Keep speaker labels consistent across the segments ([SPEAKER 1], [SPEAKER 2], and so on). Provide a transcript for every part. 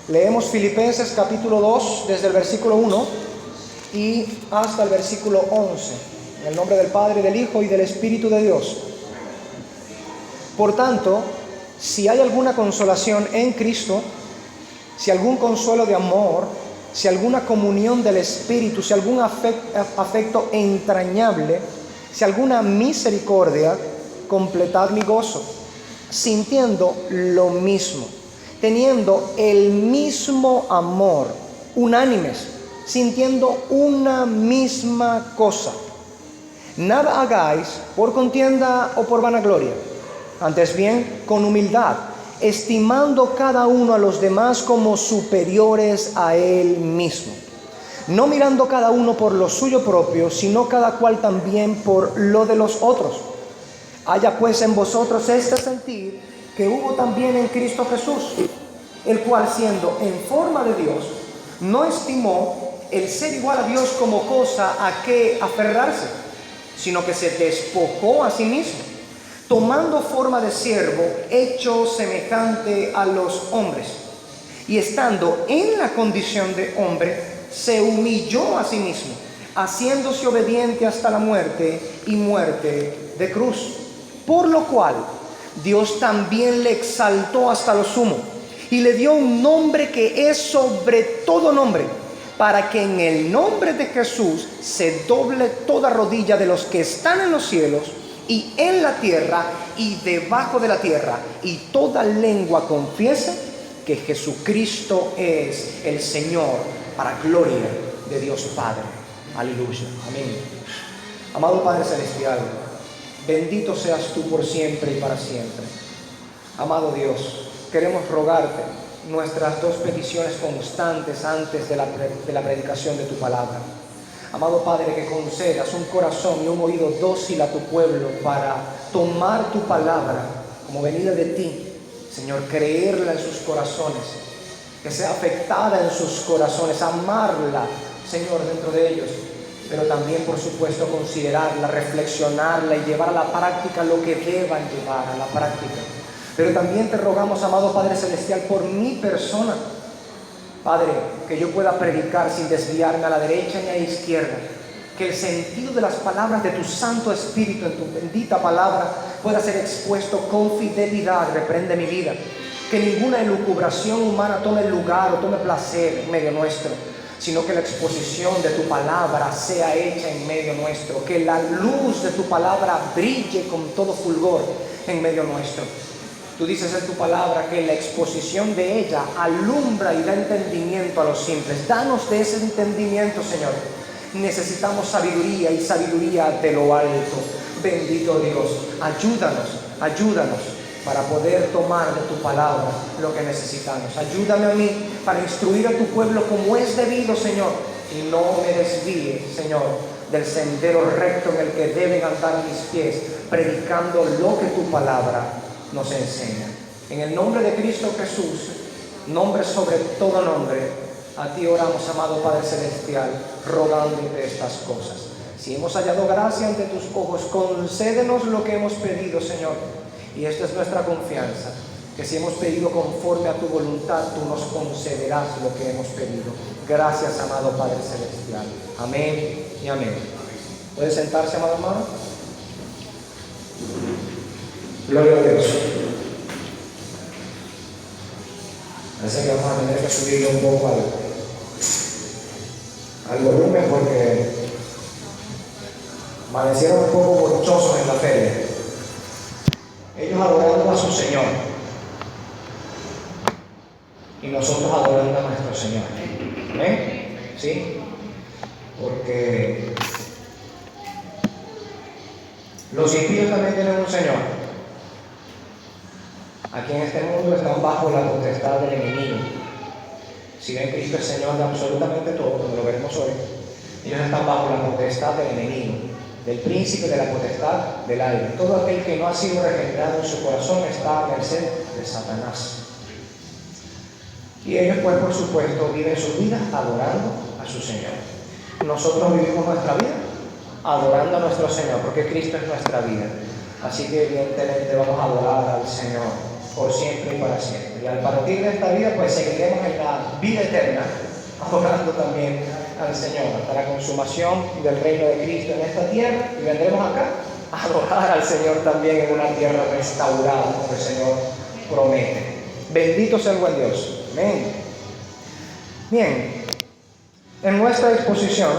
[SPEAKER 1] Leemos Filipenses capítulo 2 desde el versículo 1 y hasta el versículo 11. En el nombre del Padre, del Hijo y del Espíritu de Dios. Por tanto, si hay alguna consolación en Cristo, si algún consuelo de amor, si alguna comunión del Espíritu, si algún afecto entrañable, si alguna misericordia, completad mi gozo, sintiendo lo mismo, teniendo el mismo amor, unánimes, sintiendo una misma cosa. Nada hagáis por contienda o por vanagloria, antes bien con humildad, estimando cada uno a los demás como superiores a él mismo, no mirando cada uno por lo suyo propio, sino cada cual también por lo de los otros. Haya pues en vosotros este sentir que hubo también en Cristo Jesús, el cual siendo en forma de Dios, no estimó el ser igual a Dios como cosa a que aferrarse, sino que se despojó a sí mismo, tomando forma de siervo, hecho semejante a los hombres, y estando en la condición de hombre, se humilló a sí mismo, haciéndose obediente hasta la muerte y muerte de cruz. Por lo cual Dios también le exaltó hasta lo sumo y le dio un nombre que es sobre todo nombre, para que en el nombre de Jesús se doble toda rodilla de los que están en los cielos y en la tierra y debajo de la tierra, y toda lengua confiese que Jesucristo es el Señor, para gloria de Dios Padre. Aleluya. Amén. Amado Padre Celestial, bendito seas tú por siempre y para siempre. Amado Dios, queremos rogarte nuestras dos peticiones constantes antes de la predicación de tu palabra. Amado Padre, que concedas un corazón y un oído dócil a tu pueblo para tomar tu palabra como venida de ti. Señor, creerla en sus corazones, que sea afectada en sus corazones, amarla, Señor, dentro de ellos, pero también, por supuesto, considerarla, reflexionarla y llevar a la práctica lo que deban llevar a la práctica. Pero también te rogamos, amado Padre Celestial, por mi persona, Padre, que yo pueda predicar sin desviarme a la derecha ni a la izquierda, que el sentido de las palabras de tu Santo Espíritu en tu bendita palabra pueda ser expuesto con fidelidad. Reprende mi vida, que ninguna elucubración humana tome lugar o tome placer en medio nuestro, sino que la exposición de tu palabra sea hecha en medio nuestro, que la luz de tu palabra brille con todo fulgor en medio nuestro. Tú dices en tu palabra que la exposición de ella alumbra y da entendimiento a los simples. Danos de ese entendimiento, Señor. Necesitamos sabiduría, y sabiduría de lo alto. Bendito Dios, ayúdanos para poder tomar de tu palabra lo que necesitamos. Ayúdame a mí para instruir a tu pueblo como es debido, Señor, y no me desvíe, Señor, del sendero recto en el que deben andar mis pies, predicando lo que tu palabra nos enseña. En el nombre de Cristo Jesús, nombre sobre todo nombre, a ti oramos, amado Padre Celestial, rogándote estas cosas. Si hemos hallado gracia ante tus ojos, concédenos lo que hemos pedido, Señor. Y esta es nuestra confianza, que si hemos pedido conforme a tu voluntad, tú nos concederás lo que hemos pedido. Gracias, amado Padre Celestial. Amén y amén. ¿Puede sentarse, amado hermano? Gloria a Dios. Parece que vamos a tener que subirle un poco al volumen, porque amanecieron un poco borchosos en la feria. Ellos adorando a su Señor y nosotros adorando a nuestro Señor. ¿Amén? ¿Sí? Porque los impíos también tienen un Señor. Aquí en este mundo están bajo la potestad del enemigo. Si ven, Cristo es Señor de absolutamente todo, como lo veremos hoy. Ellos están bajo la potestad del enemigo, del príncipe de la potestad del aire. Todo aquel que no ha sido regenerado en su corazón está a merced de Satanás. Y ellos, pues, por supuesto, viven su vida adorando a su Señor. Nosotros vivimos nuestra vida adorando a nuestro Señor, porque Cristo es nuestra vida. Así que evidentemente vamos a adorar al Señor por siempre y para siempre. Y al partir de esta vida, pues seguiremos en la vida eterna, adorando también al Señor, hasta la consumación del reino de Cristo en esta tierra, y vendremos acá a adorar al Señor también en una tierra restaurada, como el Señor promete. Bendito sea el buen Dios. Amén. Bien, en nuestra exposición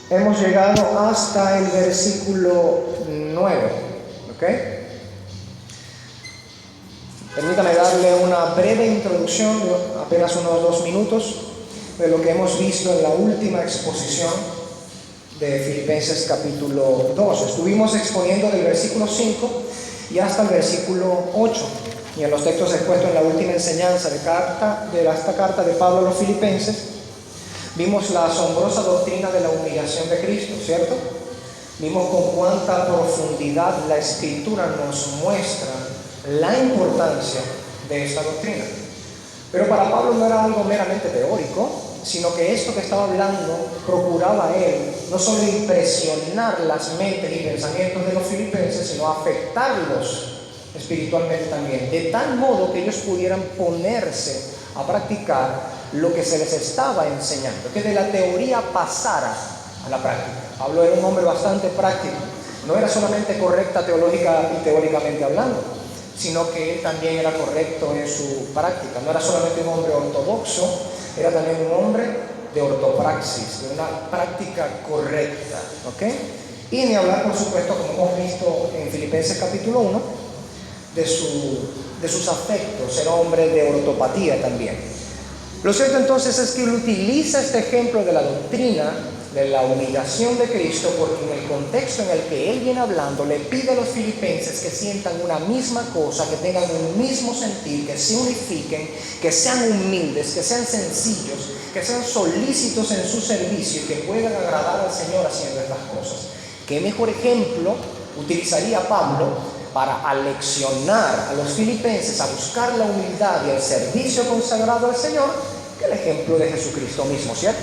[SPEAKER 1] hemos llegado hasta el versículo 9, ¿ok? Permítame darle una breve introducción, apenas unos 2 minutos, de lo que hemos visto en la última exposición de Filipenses capítulo 2. Estuvimos exponiendo del versículo 5 y hasta el versículo 8. Y en los textos expuestos en la última enseñanza de esta carta de Pablo a los Filipenses, vimos la asombrosa doctrina de la humillación de Cristo, ¿cierto? Vimos con cuánta profundidad la Escritura nos muestra la importancia de esta doctrina. Pero para Pablo no era algo meramente teórico, sino que esto que estaba hablando procuraba él no solo impresionar las mentes y pensamientos de los filipenses, sino afectarlos espiritualmente también, de tal modo que ellos pudieran ponerse a practicar lo que se les estaba enseñando, que de la teoría pasara a la práctica. Pablo era un hombre bastante práctico, no era solamente correcta teológica y teóricamente hablando, sino que él también era correcto en su práctica. No era solamente un hombre ortodoxo, era también un hombre de ortopraxis, de una práctica correcta, ¿ok? Y ni hablar, por supuesto, como hemos visto en Filipenses capítulo 1, de sus afectos. Era hombre de ortopatía también. Lo cierto entonces es que él utiliza este ejemplo de la doctrina de la humillación de Cristo, porque en el contexto en el que él viene hablando, le pide a los filipenses que sientan una misma cosa, que tengan un mismo sentir, que se unifiquen, que sean humildes, que sean sencillos, que sean solícitos en su servicio y que puedan agradar al Señor haciendo estas cosas. ¿Qué mejor ejemplo utilizaría Pablo para aleccionar a los filipenses a buscar la humildad y el servicio consagrado al Señor que el ejemplo de Jesucristo mismo, ¿cierto?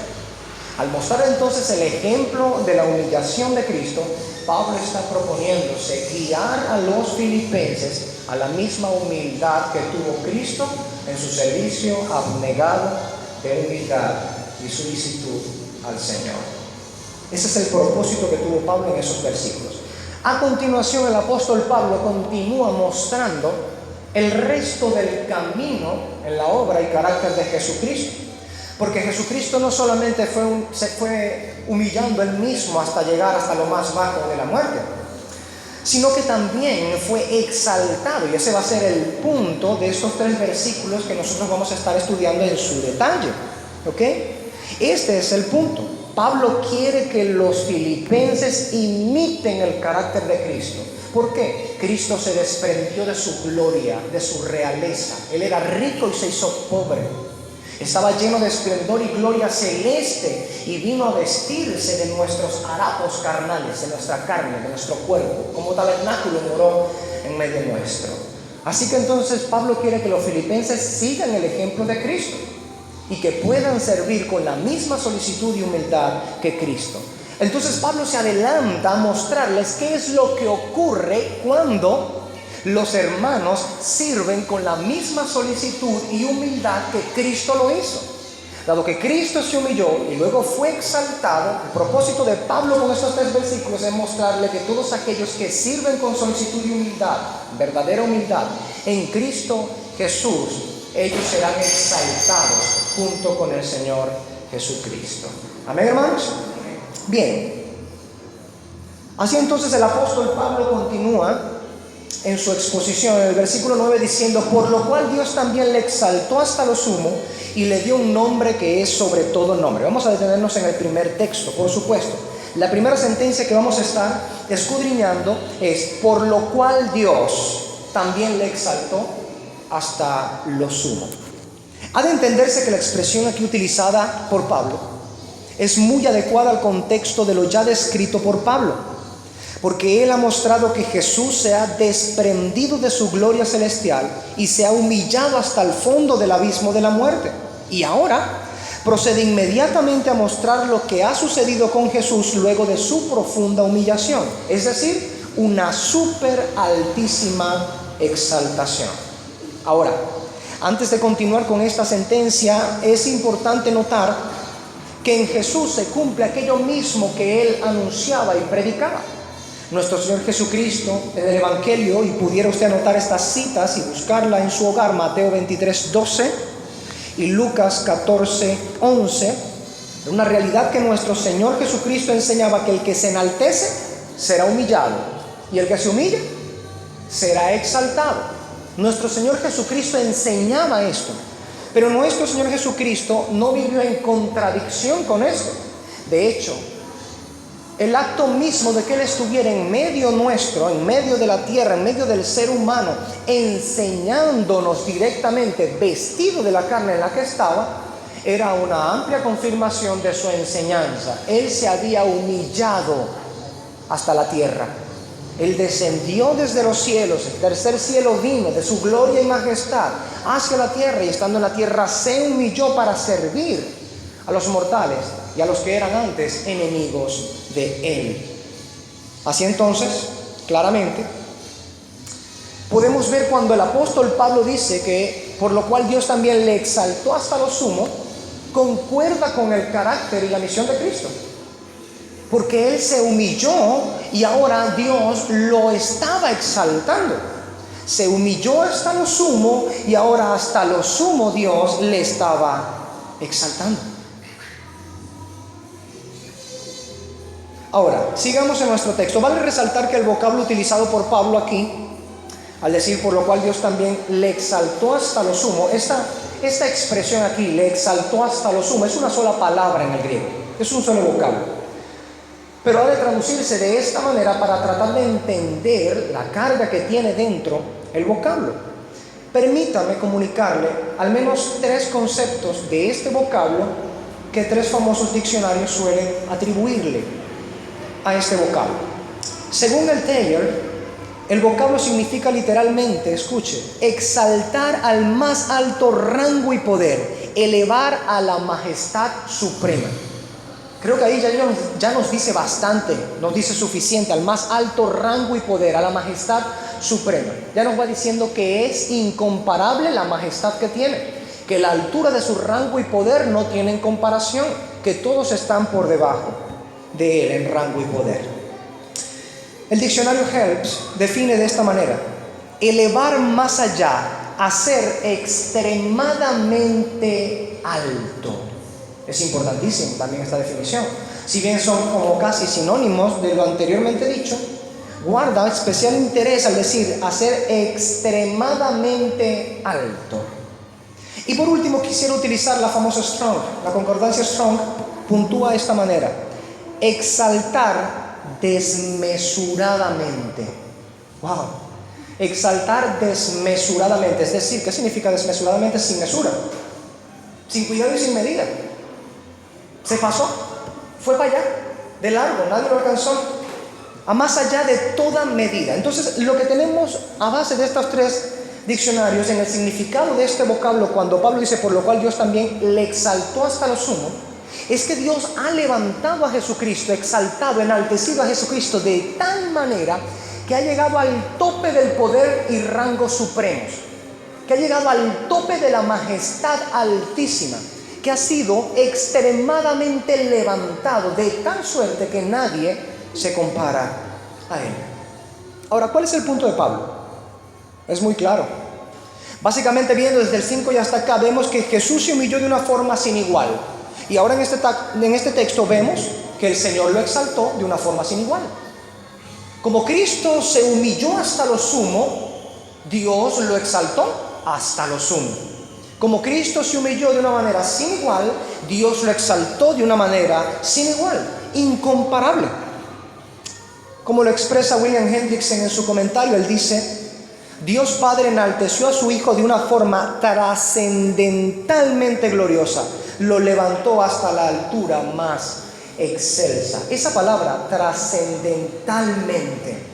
[SPEAKER 1] Al mostrar entonces el ejemplo de la humillación de Cristo, Pablo está proponiéndose guiar a los filipenses a la misma humildad que tuvo Cristo en su servicio abnegado de humildad y solicitud al Señor. Ese es el propósito que tuvo Pablo en esos versículos. A continuación, el apóstol Pablo continúa mostrando el resto del camino en la obra y carácter de Jesucristo. Porque Jesucristo no solamente se fue humillando él mismo hasta llegar hasta lo más bajo de la muerte, sino que también fue exaltado. Y ese va a ser el punto de estos 3 versículos que nosotros vamos a estar estudiando en su detalle, ¿ok? Este es el punto. Pablo quiere que los filipenses imiten el carácter de Cristo. ¿Por qué? Cristo se desprendió de su gloria, de su realeza. Él era rico y se hizo pobre. Estaba lleno de esplendor y gloria celeste y vino a vestirse de nuestros harapos carnales, de nuestra carne, de nuestro cuerpo. Como tabernáculo moró en medio nuestro. Así que entonces Pablo quiere que los filipenses sigan el ejemplo de Cristo y que puedan servir con la misma solicitud y humildad que Cristo. Entonces Pablo se adelanta a mostrarles qué es lo que ocurre cuando los hermanos sirven con la misma solicitud y humildad que Cristo lo hizo. Dado que Cristo se humilló y luego fue exaltado, el propósito de Pablo con estos 3 versículos es mostrarle que todos aquellos que sirven con solicitud y humildad, verdadera humildad, en Cristo Jesús, ellos serán exaltados junto con el Señor Jesucristo. ¿Amén, hermanos? Bien. Así entonces el apóstol Pablo continúa en su exposición en el versículo 9 diciendo: por lo cual Dios también le exaltó hasta lo sumo y le dio un nombre que es sobre todo nombre. Vamos a detenernos en el primer texto, por supuesto. La primera sentencia que vamos a estar escudriñando es: por lo cual Dios también le exaltó hasta lo sumo. Ha de entenderse que la expresión aquí utilizada por Pablo es muy adecuada al contexto de lo ya descrito por Pablo, porque él ha mostrado que Jesús se ha desprendido de su gloria celestial y se ha humillado hasta el fondo del abismo de la muerte. Y ahora procede inmediatamente a mostrar lo que ha sucedido con Jesús luego de su profunda humillación, es decir, una súper altísima exaltación. Ahora, antes de continuar con esta sentencia, es importante notar que en Jesús se cumple aquello mismo que Él anunciaba y predicaba. Nuestro Señor Jesucristo, en el Evangelio, y pudiera usted anotar estas citas y buscarla en su hogar, Mateo 23:12 y Lucas 14:11, una realidad que nuestro Señor Jesucristo enseñaba: que el que se enaltece será humillado, y el que se humilla será exaltado. Nuestro Señor Jesucristo enseñaba esto, pero nuestro Señor Jesucristo no vivió en contradicción con esto. De hecho, el acto mismo de que Él estuviera en medio nuestro, en medio de la tierra, en medio del ser humano, enseñándonos directamente, vestido de la carne en la que estaba, era una amplia confirmación de su enseñanza. Él se había humillado hasta la tierra. Él descendió desde los cielos, el tercer cielo vino de su gloria y majestad hacia la tierra, y estando en la tierra se humilló para servir a los mortales y a los que eran antes enemigos de Él. Así entonces, claramente, podemos ver cuando el apóstol Pablo dice que por lo cual Dios también le exaltó hasta lo sumo, concuerda con el carácter y la misión de Cristo. Porque Él se humilló y ahora Dios lo estaba exaltando. Se humilló hasta lo sumo y ahora hasta lo sumo Dios le estaba exaltando. Ahora, sigamos en nuestro texto. Vale resaltar que el vocablo utilizado por Pablo aquí, al decir por lo cual Dios también le exaltó hasta lo sumo, esta expresión aquí, le exaltó hasta lo sumo, es una sola palabra en el griego, es un solo vocablo. Pero ha de traducirse de esta manera para tratar de entender la carga que tiene dentro el vocablo. Permítame comunicarle al menos 3 conceptos de este vocablo que 3 famosos diccionarios suelen atribuirle a este vocablo. Según el Taylor, el vocablo significa literalmente, escuche, exaltar al más alto rango y poder, elevar a la majestad suprema. Creo que ahí ya nos dice bastante, nos dice suficiente: al más alto rango y poder, a la majestad suprema. Ya nos va diciendo que es incomparable la majestad que tiene, que la altura de su rango y poder no tienen comparación, que todos están por debajo de Él en rango y poder. El diccionario Helps define de esta manera: elevar más allá, hacer extremadamente alto. Es importantísimo también esta definición. Si bien son como casi sinónimos de lo anteriormente dicho, guarda especial interés al decir hacer extremadamente alto. Y por último quisiera utilizar la famosa Strong. La concordancia Strong puntúa de esta manera: exaltar desmesuradamente. Wow. Exaltar desmesuradamente. Es decir, ¿qué significa desmesuradamente? Sin mesura, sin cuidado y sin medida. Se pasó, fue para allá, de largo, nadie lo alcanzó, a más allá de toda medida. Entonces, lo que tenemos a base de estos 3 diccionarios en el significado de este vocablo, cuando Pablo dice por lo cual Dios también le exaltó hasta lo sumo, es que Dios ha levantado a Jesucristo, exaltado, enaltecido a Jesucristo de tal manera que ha llegado al tope del poder y rango supremos, que ha llegado al tope de la majestad altísima, que ha sido extremadamente levantado de tal suerte que nadie se compara a Él. Ahora, ¿cuál es el punto de Pablo? Es muy claro. Básicamente, viendo desde el 5 y hasta acá, vemos que Jesús se humilló de una forma sin igual. Y ahora en este texto vemos que el Señor lo exaltó de una forma sin igual. Como Cristo se humilló hasta lo sumo, Dios lo exaltó hasta lo sumo. Como Cristo se humilló de una manera sin igual, Dios lo exaltó de una manera sin igual, incomparable. Como lo expresa William Hendrickson en su comentario, él dice: Dios Padre enalteció a su Hijo de una forma trascendentalmente gloriosa, lo levantó hasta la altura más excelsa. Esa palabra, trascendentalmente,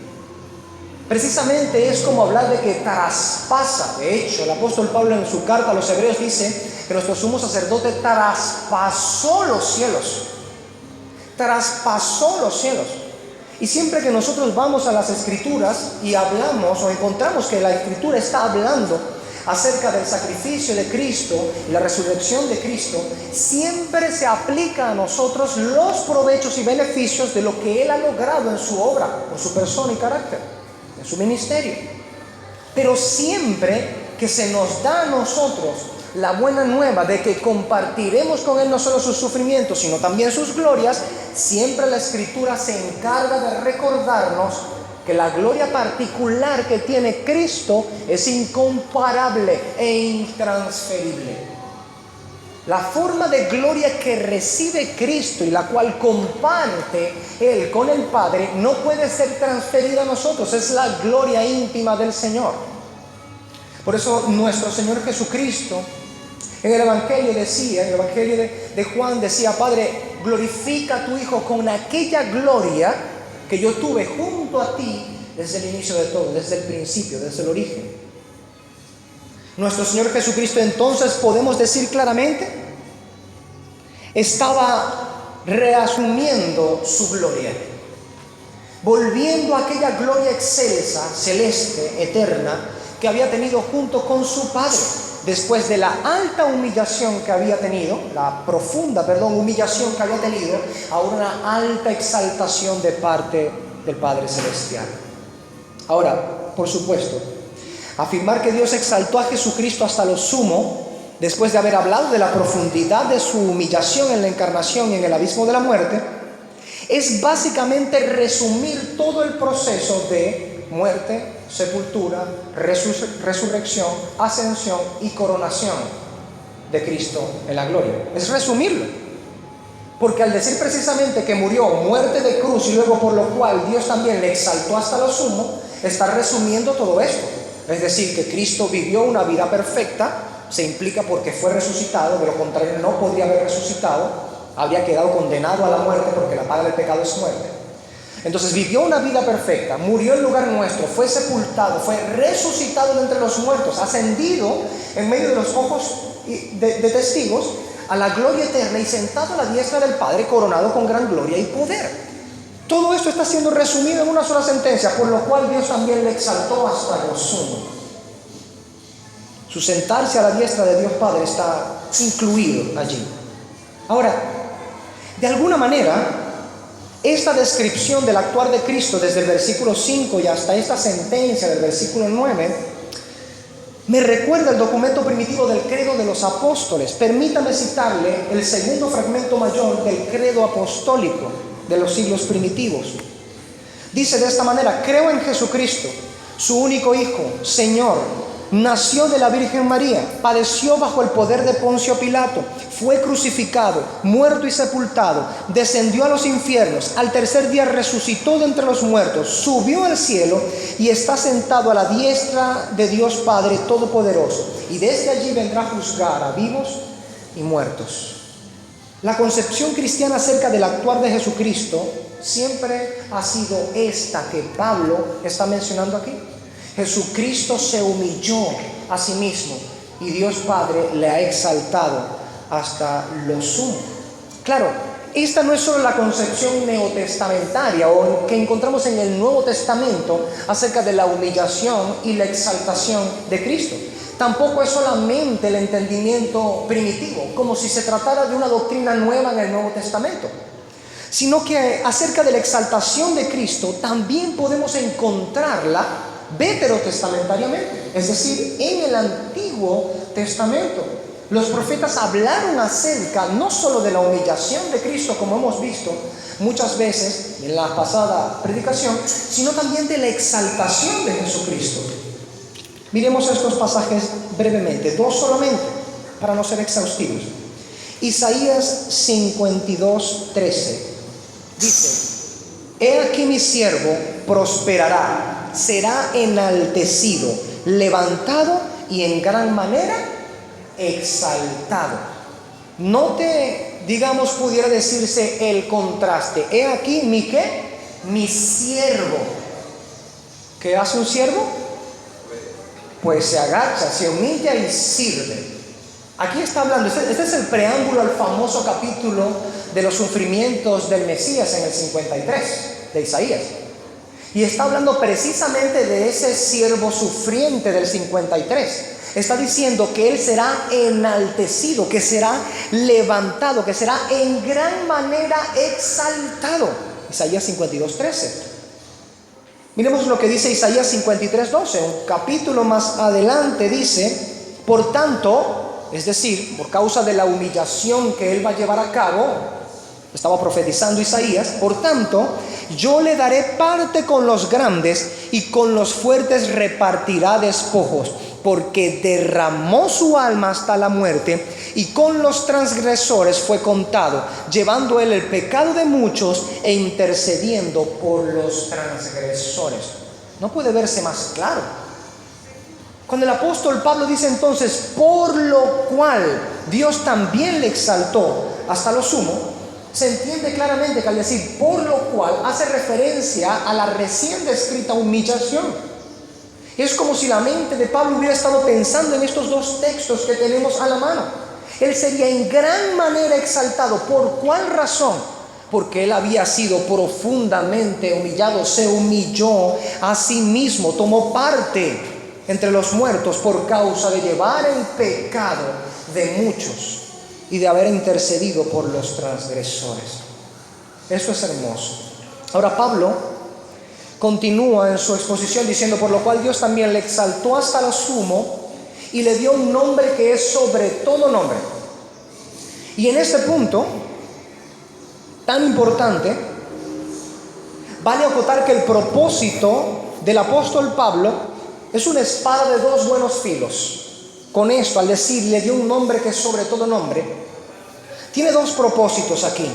[SPEAKER 1] precisamente es como hablar de que traspasa. De hecho, el apóstol Pablo en su carta a los Hebreos dice que nuestro sumo sacerdote traspasó los cielos. Traspasó los cielos. Y siempre que nosotros vamos a las Escrituras y hablamos o encontramos que la Escritura está hablando acerca del sacrificio de Cristo y la resurrección de Cristo, siempre se aplica a nosotros los provechos y beneficios de lo que Él ha logrado en su obra, en su persona y carácter, en su ministerio. Pero siempre que se nos da a nosotros la buena nueva de que compartiremos con Él no solo sus sufrimientos, sino también sus glorias, siempre la Escritura se encarga de recordarnos que la gloria particular que tiene Cristo es incomparable e intransferible. La forma de gloria que recibe Cristo y la cual comparte Él con el Padre no puede ser transferida a nosotros, es la gloria íntima del Señor. Por eso nuestro Señor Jesucristo en el Evangelio decía, en el Evangelio de Juan decía: Padre, glorifica a tu Hijo con aquella gloria que yo tuve junto a ti desde el inicio de todo, desde el principio, desde el origen. Nuestro Señor Jesucristo, entonces, podemos decir claramente, estaba reasumiendo su gloria, volviendo a aquella gloria excelsa, celeste, eterna, que había tenido junto con su Padre, después de la alta humillación que había tenido, humillación que había tenido, a una alta exaltación de parte del Padre Celestial. Ahora, por supuesto, afirmar que Dios exaltó a Jesucristo hasta lo sumo, después de haber hablado de la profundidad de su humillación en la encarnación y en el abismo de la muerte, es básicamente resumir todo el proceso de muerte, sepultura, resurrección, ascensión y coronación de Cristo en la gloria. Es resumirlo, porque al decir precisamente que murió muerte de cruz y luego por lo cual Dios también le exaltó hasta lo sumo, está resumiendo todo esto. Es decir, que Cristo vivió una vida perfecta, se implica porque fue resucitado, de lo contrario no podría haber resucitado, habría quedado condenado a la muerte porque la paga del pecado es muerte. Entonces vivió una vida perfecta, murió en lugar nuestro, fue sepultado, fue resucitado de entre los muertos, ascendido en medio de los ojos de testigos a la gloria eterna y sentado a la diestra del Padre, coronado con gran gloria y poder. Todo esto está siendo resumido en una sola sentencia, por lo cual Dios también le exaltó hasta lo sumo. Su sentarse a la diestra de Dios Padre está incluido allí. Ahora, de alguna manera, esta descripción del actuar de Cristo desde el versículo 5 y hasta esta sentencia del versículo 9 me recuerda el documento primitivo del credo de los apóstoles. Permítame citarle el segundo fragmento mayor del credo apostólico de los siglos primitivos. Dice de esta manera: creo en Jesucristo, su único Hijo, Señor. Nació de la Virgen María, padeció bajo el poder de Poncio Pilato, fue crucificado, muerto y sepultado, descendió a los infiernos, al tercer día resucitó de entre los muertos, subió al cielo y está sentado a la diestra de Dios Padre Todopoderoso, y desde allí vendrá a juzgar a vivos y muertos. La concepción cristiana acerca del actuar de Jesucristo siempre ha sido esta que Pablo está mencionando aquí. Jesucristo se humilló a sí mismo y Dios Padre le ha exaltado hasta lo sumo. Claro, esta no es solo la concepción neotestamentaria o que encontramos en el Nuevo Testamento acerca de la humillación y la exaltación de Cristo. Tampoco es solamente el entendimiento primitivo, como si se tratara de una doctrina nueva en el Nuevo Testamento, sino que acerca de la exaltación de Cristo también podemos encontrarla veterotestamentariamente, es decir, en el Antiguo Testamento. Los profetas hablaron acerca no solo de la humillación de Cristo, como hemos visto muchas veces en la pasada predicación, sino también de la exaltación de Jesucristo. Miremos estos pasajes brevemente, dos solamente, para no ser exhaustivos. Isaías 52:13 dice: he aquí mi siervo prosperará, será enaltecido, levantado y en gran manera exaltado. Note, digamos, pudiera decirse el contraste. He aquí mi ¿qué? Mi siervo. ¿Qué hace un siervo? Pues se agacha, se humilla y sirve. Aquí está hablando, este es el preámbulo al famoso capítulo de los sufrimientos del Mesías en el 53. de Isaías. Y está hablando precisamente de ese siervo sufriente del 53. Está diciendo que él será enaltecido, que será levantado, que será en gran manera exaltado. Isaías 52:13. Miremos lo que dice Isaías 53:12. Un capítulo más adelante dice: por tanto, es decir, por causa de la humillación que él va a llevar a cabo, estaba profetizando Isaías, por tanto, yo le daré parte con los grandes y con los fuertes repartirá despojos, porque derramó su alma hasta la muerte y con los transgresores fue contado, llevando él el pecado de muchos e intercediendo por los transgresores. No puede verse más claro. Cuando el apóstol Pablo dice entonces, por lo cual Dios también le exaltó hasta lo sumo, se entiende claramente que al decir por lo cual hace referencia a la recién descrita humillación. Es como si la mente de Pablo hubiera estado pensando en estos dos textos que tenemos a la mano. Él sería en gran manera exaltado. ¿Por cuál razón? Porque él había sido profundamente humillado, se humilló a sí mismo, tomó parte entre los muertos por causa de llevar el pecado de muchos y de haber intercedido por los transgresores. Eso es hermoso. Ahora Pablo continúa en su exposición diciendo, por lo cual Dios también le exaltó hasta lo sumo y le dio un nombre que es sobre todo nombre. Y en este punto tan importante, vale acotar que el propósito del apóstol Pablo es una espada de dos buenos filos. Con esto, al decir, le dio un nombre que es sobre todo nombre, tiene dos propósitos aquí.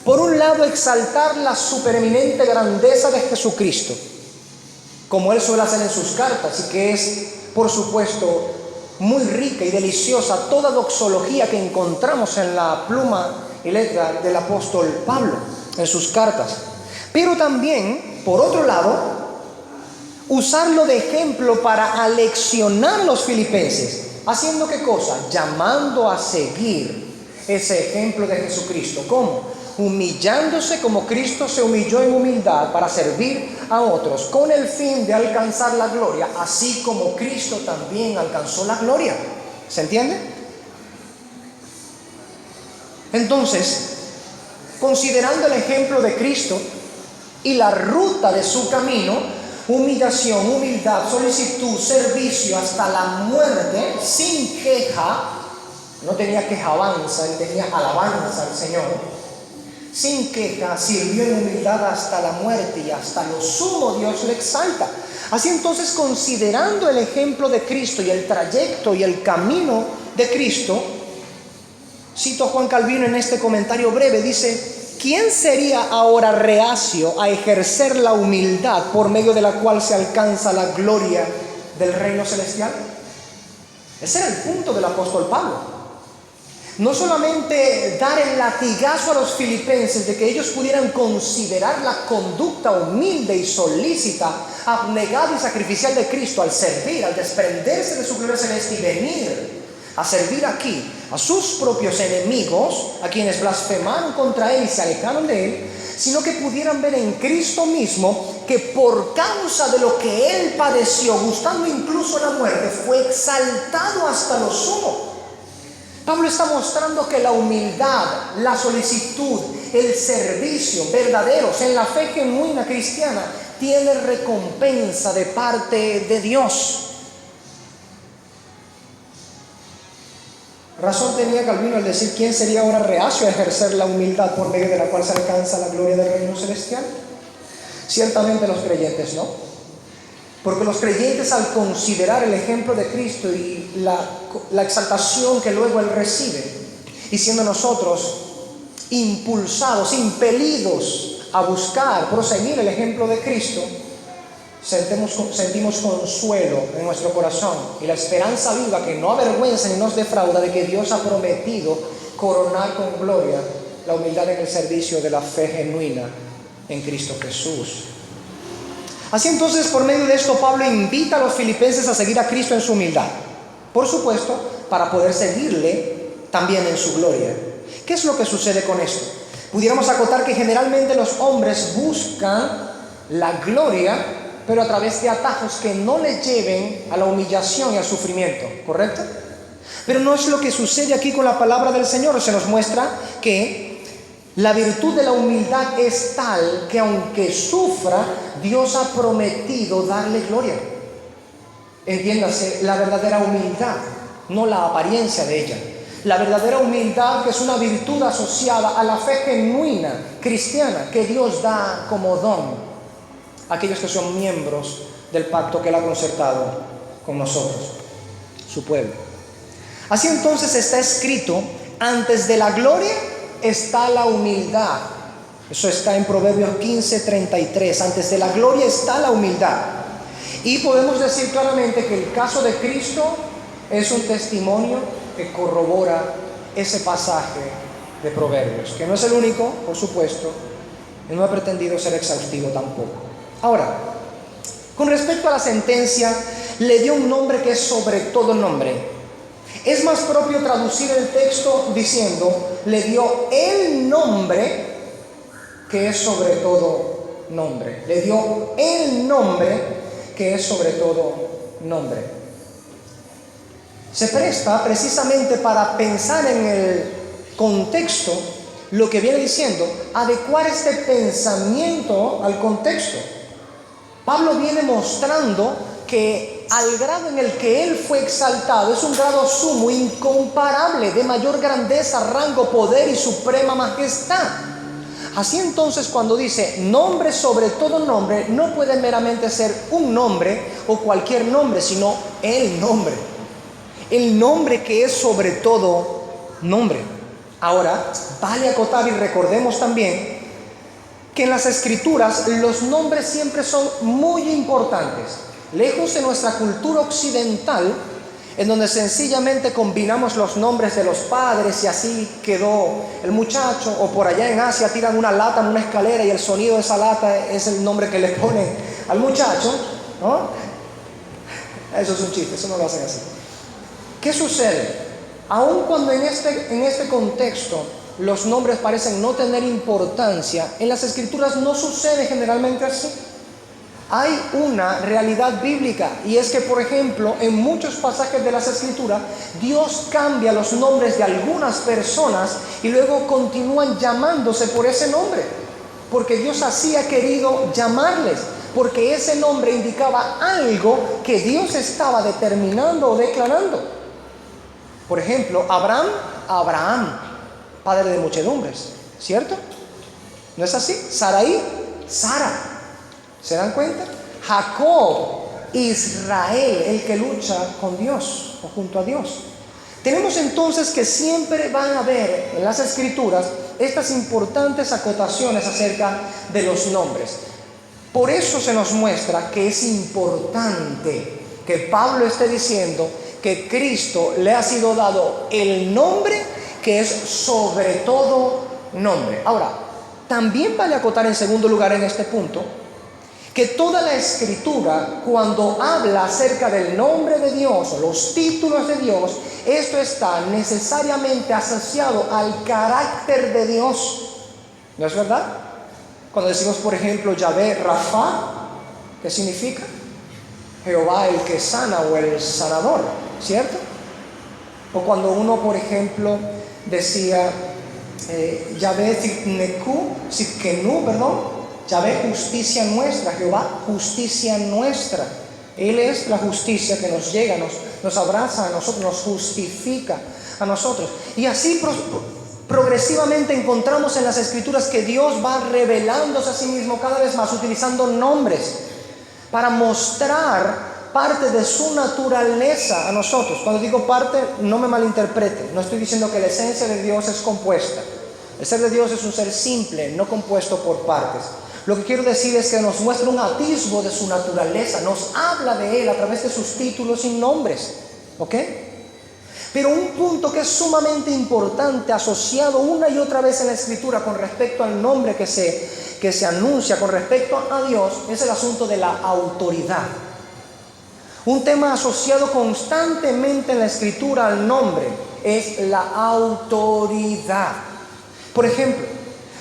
[SPEAKER 1] Por un lado, exaltar la supereminente grandeza de Jesucristo, como él suele hacer en sus cartas, y que es, por supuesto, muy rica y deliciosa toda doxología que encontramos en la pluma y letra del apóstol Pablo en sus cartas. Pero también, por otro lado, usarlo de ejemplo para aleccionar a los filipenses. ¿Haciendo qué cosa? Llamando a seguir ese ejemplo de Jesucristo. ¿Cómo? Humillándose como Cristo se humilló en humildad para servir a otros, con el fin de alcanzar la gloria, así como Cristo también alcanzó la gloria. ¿Se entiende? Entonces, considerando el ejemplo de Cristo y la ruta de su camino, humillación, humildad, solicitud, servicio hasta la muerte, sin queja, no tenía quejabanza, él tenía alabanza al Señor, sin queja, sirvió en humildad hasta la muerte y hasta lo sumo Dios le exalta. Así entonces, considerando el ejemplo de Cristo y el trayecto y el camino de Cristo, cito a Juan Calvino en este comentario breve, dice: ¿quién sería ahora reacio a ejercer la humildad por medio de la cual se alcanza la gloria del reino celestial? Ese era el punto del apóstol Pablo. No solamente dar el latigazo a los filipenses de que ellos pudieran considerar la conducta humilde y solícita, abnegada y sacrificial de Cristo al servir, al desprenderse de su gloria celeste y venir a servir aquí a sus propios enemigos, a quienes blasfemaron contra él y se alejaron de él, sino que pudieran ver en Cristo mismo que por causa de lo que él padeció, gustando incluso la muerte, fue exaltado hasta lo sumo. Pablo está mostrando que la humildad, la solicitud, el servicio verdaderos en la fe genuina cristiana tiene recompensa de parte de Dios. Razón tenía Calvino al decir: ¿quién sería ahora reacio a ejercer la humildad por medio de la cual se alcanza la gloria del reino celestial? Ciertamente los creyentes no. Porque los creyentes, al considerar el ejemplo de Cristo y la exaltación que luego él recibe, y siendo nosotros impulsados, impelidos a buscar, proseguir el ejemplo de Cristo, sentimos consuelo en nuestro corazón y la esperanza viva que no avergüenza ni nos defrauda de que Dios ha prometido coronar con gloria la humildad en el servicio de la fe genuina en Cristo Jesús. Así entonces, por medio de esto, Pablo invita a los filipenses a seguir a Cristo en su humildad, por supuesto, para poder seguirle también en su gloria. ¿Qué es lo que sucede con esto? Pudiéramos acotar que generalmente los hombres buscan la gloria, pero a través de atajos que no les lleven a la humillación y al sufrimiento, ¿correcto? Pero no es lo que sucede aquí con la palabra del Señor. Se nos muestra que la virtud de la humildad es tal que aunque sufra, Dios ha prometido darle gloria. Entiéndase, la verdadera humildad, no la apariencia de ella. La verdadera humildad, que es una virtud asociada a la fe genuina cristiana que Dios da como don a aquellos que son miembros del pacto que Él ha concertado con nosotros, su pueblo. Así entonces está escrito: antes de la gloria está la humildad. Eso está en Proverbios 15:33. Antes de la gloria está la humildad. Y podemos decir claramente que el caso de Cristo es un testimonio que corrobora ese pasaje de Proverbios, que no es el único, por supuesto, y no he pretendido ser exhaustivo tampoco. Ahora, con respecto a la sentencia, le dio un nombre que es sobre todo nombre. Es más propio traducir el texto diciendo: le dio el nombre que es sobre todo nombre. Le dio el nombre que es sobre todo nombre. Se presta precisamente para pensar en el contexto, lo que viene diciendo, adecuar este pensamiento al contexto. Pablo viene mostrando que al grado en el que él fue exaltado es un grado sumo, incomparable, de mayor grandeza, rango, poder y suprema majestad. Así entonces, cuando dice nombre sobre todo nombre, no puede meramente ser un nombre o cualquier nombre, sino el nombre. El nombre que es sobre todo nombre. Ahora, vale acotar y recordemos también que en las Escrituras los nombres siempre son muy importantes. Lejos de nuestra cultura occidental, en donde sencillamente combinamos los nombres de los padres y así quedó el muchacho, o por allá en Asia tiran una lata en una escalera y el sonido de esa lata es el nombre que le ponen al muchacho, ¿no? Eso es un chiste, eso no lo hacen así. ¿Qué sucede? Aun cuando en este contexto los nombres parecen no tener importancia, en las Escrituras no sucede generalmente así. Hay una realidad bíblica, y es que, por ejemplo, en muchos pasajes de las Escrituras, Dios cambia los nombres de algunas personas y luego continúan llamándose por ese nombre, porque Dios así ha querido llamarles, porque ese nombre indicaba algo que Dios estaba determinando o declarando. Por ejemplo, Abraham, Abraham, padre de muchedumbres, ¿cierto? ¿No es así? Sarai, Sara. ¿Se dan cuenta? Jacob, Israel, el que lucha con Dios o junto a Dios. Tenemos entonces que siempre van a haber en las Escrituras estas importantes acotaciones acerca de los nombres. Por eso se nos muestra que es importante que Pablo esté diciendo que Cristo le ha sido dado el nombre que es sobre todo nombre. Ahora, también vale acotar en segundo lugar en este punto que toda la Escritura, cuando habla acerca del nombre de Dios o los títulos de Dios, esto está necesariamente asociado al carácter de Dios. ¿No es verdad? Cuando decimos, por ejemplo, Yahvé Rafa, ¿qué significa? Jehová el que sana o el sanador, ¿cierto? O cuando uno, por ejemplo, decía Yahvé Tzidkenu, perdón, Yahvé justicia nuestra, Jehová justicia nuestra. Él es la justicia que nos llega, nos abraza a nosotros, nos justifica a nosotros. Y así progresivamente encontramos en las Escrituras que Dios va revelándose a sí mismo cada vez más, utilizando nombres para mostrar parte de su naturaleza a nosotros. Cuando digo parte, no me malinterprete. No estoy diciendo que la esencia de Dios es compuesta. El ser de Dios es un ser simple, no compuesto por partes. Lo que quiero decir es que nos muestra un atisbo de su naturaleza, nos habla de Él a través de sus títulos y nombres, ¿ok? Pero un punto que es sumamente importante, asociado una y otra vez en la Escritura con respecto al nombre que se anuncia con respecto a Dios, es el asunto de la autoridad. Un tema asociado constantemente en la Escritura al nombre es la autoridad. Por ejemplo,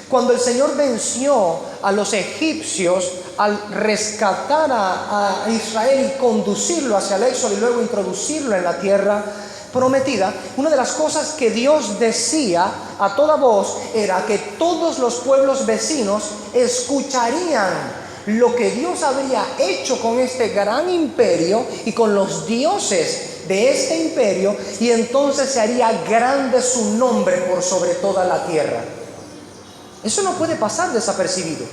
[SPEAKER 1] Cuando el Señor venció a los egipcios al rescatar a Israel y conducirlo hacia el Éxodo y luego introducirlo en la tierra prometida, una de las cosas que Dios decía a toda voz era que todos los pueblos vecinos escucharían lo que Dios habría hecho con este gran imperio y con los dioses de este imperio, y entonces se haría grande su nombre por sobre toda la tierra. Eso no puede pasar desapercibido.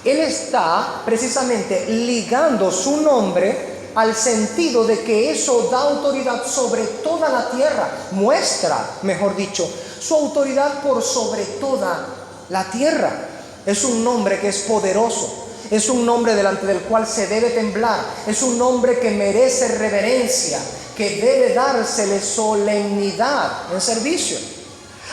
[SPEAKER 1] Él está precisamente ligando su nombre al sentido de que eso da autoridad sobre toda la tierra, muestra, mejor dicho, su autoridad por sobre toda la tierra. Es un nombre que es poderoso, es un nombre delante del cual se debe temblar, es un nombre que merece reverencia, que debe dársele solemnidad en servicio.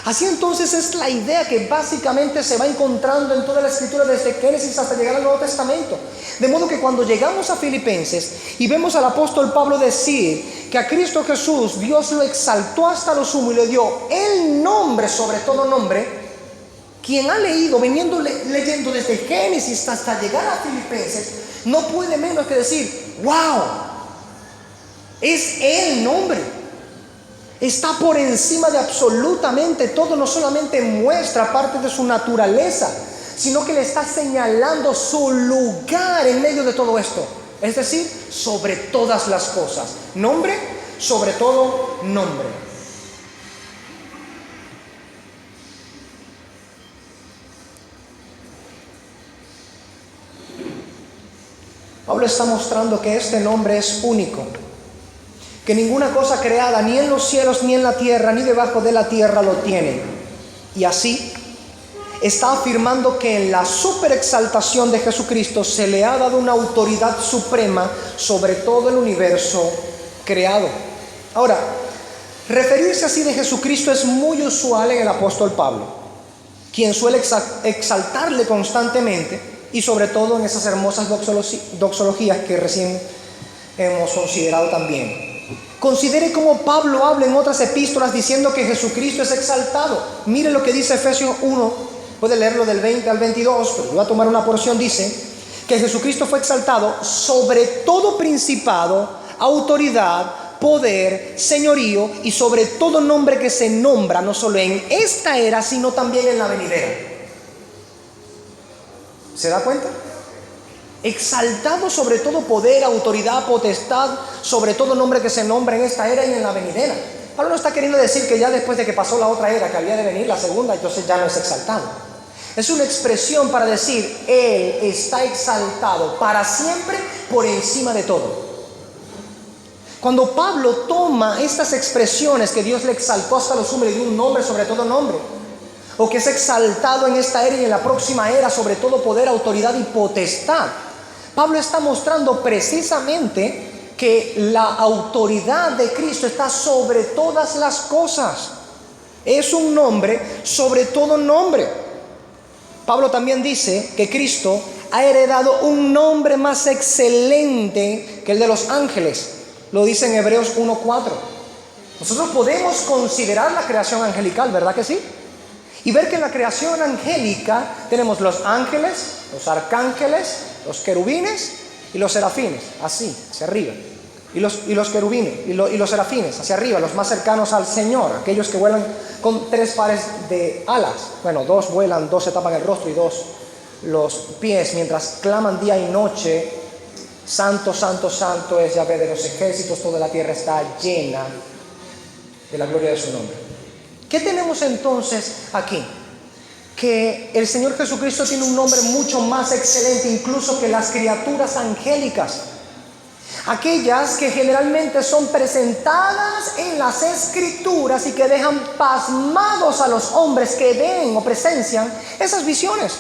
[SPEAKER 1] Así entonces es la idea que básicamente se va encontrando en toda la escritura desde Génesis hasta llegar al Nuevo Testamento. De modo que cuando llegamos a Filipenses y vemos al apóstol Pablo decir que a Cristo Jesús Dios lo exaltó hasta lo sumo y le dio el nombre sobre todo nombre, quien ha leído, leyendo desde Génesis hasta llegar a Filipenses, no puede menos que decir: wow, es el nombre. Está por encima de absolutamente todo. No solamente muestra parte de su naturaleza, sino que le está señalando su lugar en medio de todo esto. Es decir, sobre todas las cosas. Nombre sobre todo nombre. Pablo está mostrando que este nombre es único, que ninguna cosa creada, ni en los cielos, ni en la tierra, ni debajo de la tierra lo tiene. Y así está afirmando que en la superexaltación de Jesucristo se le ha dado una autoridad suprema sobre todo el universo creado. Ahora, referirse así de Jesucristo es muy usual en el apóstol Pablo, quien suele exaltarle constantemente, y sobre todo en esas hermosas doxologías que recién hemos considerado también. Considere cómo Pablo habla en otras epístolas diciendo que Jesucristo es exaltado. Mire lo que dice Efesios 1, puede leerlo del 20 al 22, pero yo voy a tomar una porción. Dice que Jesucristo fue exaltado sobre todo principado, autoridad, poder, señorío y sobre todo nombre que se nombra no solo en esta era, sino también en la venidera. ¿Se da cuenta? Exaltado sobre todo poder, autoridad, potestad, sobre todo nombre que se nombra en esta era y en la venidera. Pablo no está queriendo decir que ya después de que pasó la otra era, que había de venir la segunda, entonces ya no es exaltado. Es una expresión para decir: Él está exaltado para siempre por encima de todo. Cuando Pablo toma estas expresiones, que Dios le exaltó hasta lo sumo y le dio un nombre sobre todo nombre, o que es exaltado en esta era y en la próxima era sobre todo poder, autoridad y potestad, Pablo está mostrando precisamente que la autoridad de Cristo está sobre todas las cosas. Es un nombre sobre todo nombre. Pablo también dice que Cristo ha heredado un nombre más excelente que el de los ángeles. Lo dice en Hebreos 1:4. Nosotros podemos considerar la creación angelical, ¿verdad que sí? Y ver que en la creación angélica tenemos los ángeles, los arcángeles, los querubines y los serafines, así, hacia arriba. Y los querubines y los serafines, hacia arriba, los más cercanos al Señor, aquellos que vuelan con 3 pares de alas. Bueno, 2 vuelan, 2 se tapan el rostro y 2 los pies, mientras claman día y noche: santo, santo, santo es Yahvé de los ejércitos, toda la tierra está llena de la gloria de su nombre. ¿Qué tenemos entonces aquí? Que el Señor Jesucristo tiene un nombre mucho más excelente incluso que las criaturas angélicas, aquellas que generalmente son presentadas en las Escrituras y que dejan pasmados a los hombres que ven o presencian esas visiones.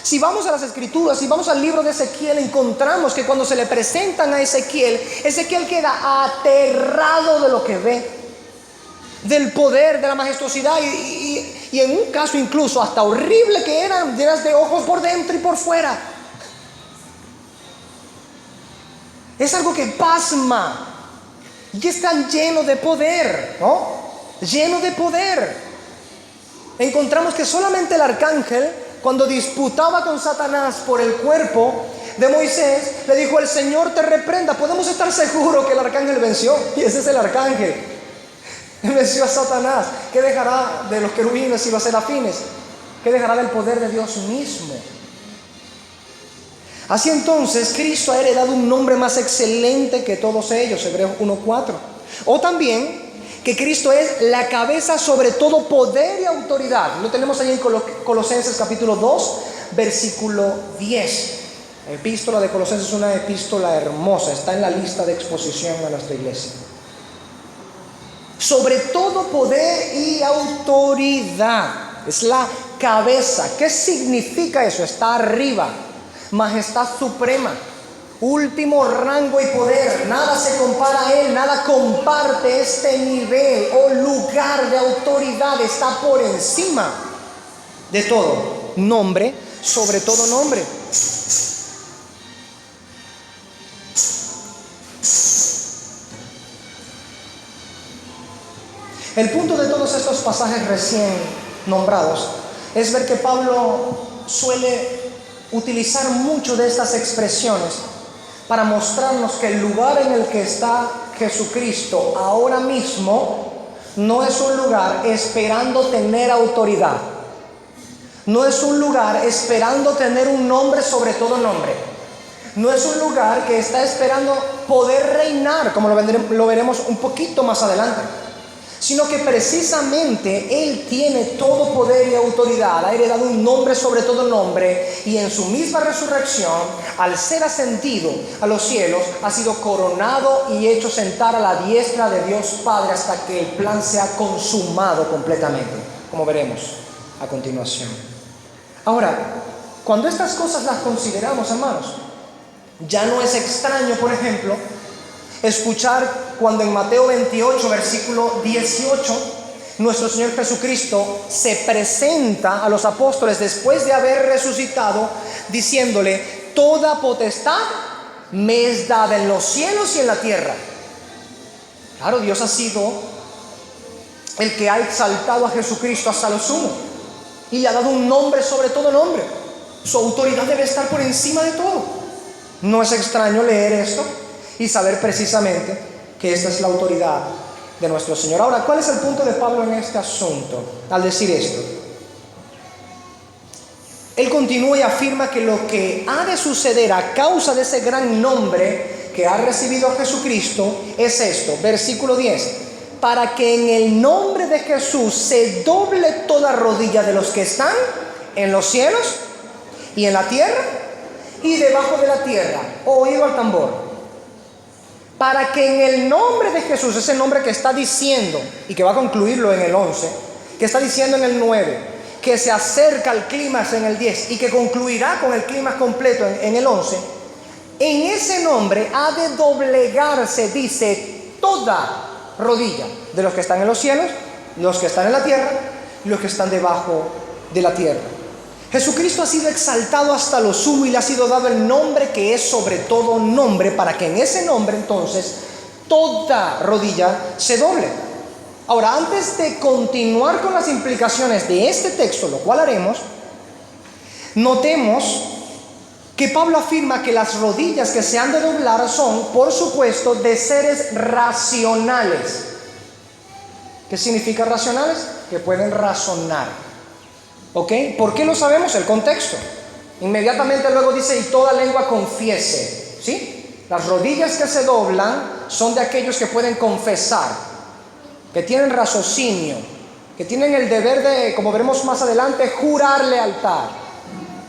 [SPEAKER 1] Si vamos a las Escrituras, si vamos al libro de Ezequiel, encontramos que cuando se le presentan a Ezequiel, Ezequiel queda aterrado de lo que ve, del poder, de la majestuosidad y en un caso incluso hasta horrible que eran, llenas de ojos por dentro y por fuera. Es algo que pasma y es tan lleno de poder, ¿no? Lleno de poder. encontramos que solamente el arcángel, cuando disputaba con Satanás por el cuerpo de Moisés, le dijo: el Señor te reprenda. Podemos estar seguros que el arcángel venció, y ese es el arcángel. Él venció a Satanás. ¿Qué dejará de los querubines y los serafines? ¿Qué dejará del poder de Dios mismo? Así entonces, Cristo ha heredado un nombre más excelente que todos ellos, Hebreos 1:4. O también que Cristo es la cabeza sobre todo poder y autoridad. Lo tenemos ahí en Colosenses capítulo 2, versículo 10. La epístola de Colosenses es una epístola hermosa, está en la lista de exposición a nuestra iglesia. Sobre todo poder y autoridad, es la cabeza. ¿Qué significa eso? Está arriba, majestad suprema, último rango y poder. Nada se compara a Él, nada comparte este nivel o lugar de autoridad. Está por encima de todo nombre, sobre todo nombre. El punto de todos estos pasajes recién nombrados es ver que Pablo suele utilizar mucho de estas expresiones para mostrarnos que el lugar en el que está Jesucristo ahora mismo no es un lugar esperando tener autoridad, no es un lugar esperando tener un nombre sobre todo nombre, no es un lugar que está esperando poder reinar, como lo veremos un poquito más adelante, sino que precisamente Él tiene todo poder y autoridad, ha heredado un nombre sobre todo nombre, y en su misma resurrección, al ser ascendido a los cielos, ha sido coronado y hecho sentar a la diestra de Dios Padre hasta que el plan sea consumado completamente, como veremos a continuación. Ahora, cuando estas cosas las consideramos, hermanos, ya no es extraño, por ejemplo, escuchar cuando en Mateo 28, versículo 18, nuestro Señor Jesucristo se presenta a los apóstoles después de haber resucitado, diciéndole: toda potestad me es dada en los cielos y en la tierra. Claro, Dios ha sido el que ha exaltado a Jesucristo hasta lo sumo y le ha dado un nombre sobre todo nombre. Su autoridad debe estar por encima de todo. No es extraño leer esto y saber precisamente que esta es la autoridad de nuestro Señor. Ahora, ¿cuál es el punto de Pablo en este asunto al decir esto? Él continúa y afirma que lo que ha de suceder a causa de ese gran nombre que ha recibido a Jesucristo es esto, versículo 10: para que en el nombre de Jesús se doble toda rodilla de los que están en los cielos y en la tierra y debajo de la tierra. Oído al tambor. Para que en el nombre de Jesús, ese nombre que está diciendo, y que va a concluirlo en el 11, que está diciendo en el 9, que se acerca al clímax en el 10 y que concluirá con el clímax completo en el 11, en ese nombre ha de doblegarse, dice, toda rodilla de los que están en los cielos, los que están en la tierra y los que están debajo de la tierra. Jesucristo ha sido exaltado hasta lo sumo y le ha sido dado el nombre que es sobre todo nombre, para que en ese nombre entonces toda rodilla se doble. Ahora, antes de continuar con las implicaciones de este texto, lo cual haremos, notemos que Pablo afirma que las rodillas que se han de doblar son, por supuesto, de seres racionales. ¿Qué significa racionales? Que pueden razonar. ¿Ok? ¿Por qué lo sabemos? El contexto. Inmediatamente luego dice: y toda lengua confiese. ¿Sí? Las rodillas que se doblan son de aquellos que pueden confesar, que tienen raciocinio, que tienen el deber de, como veremos más adelante, jurar lealtad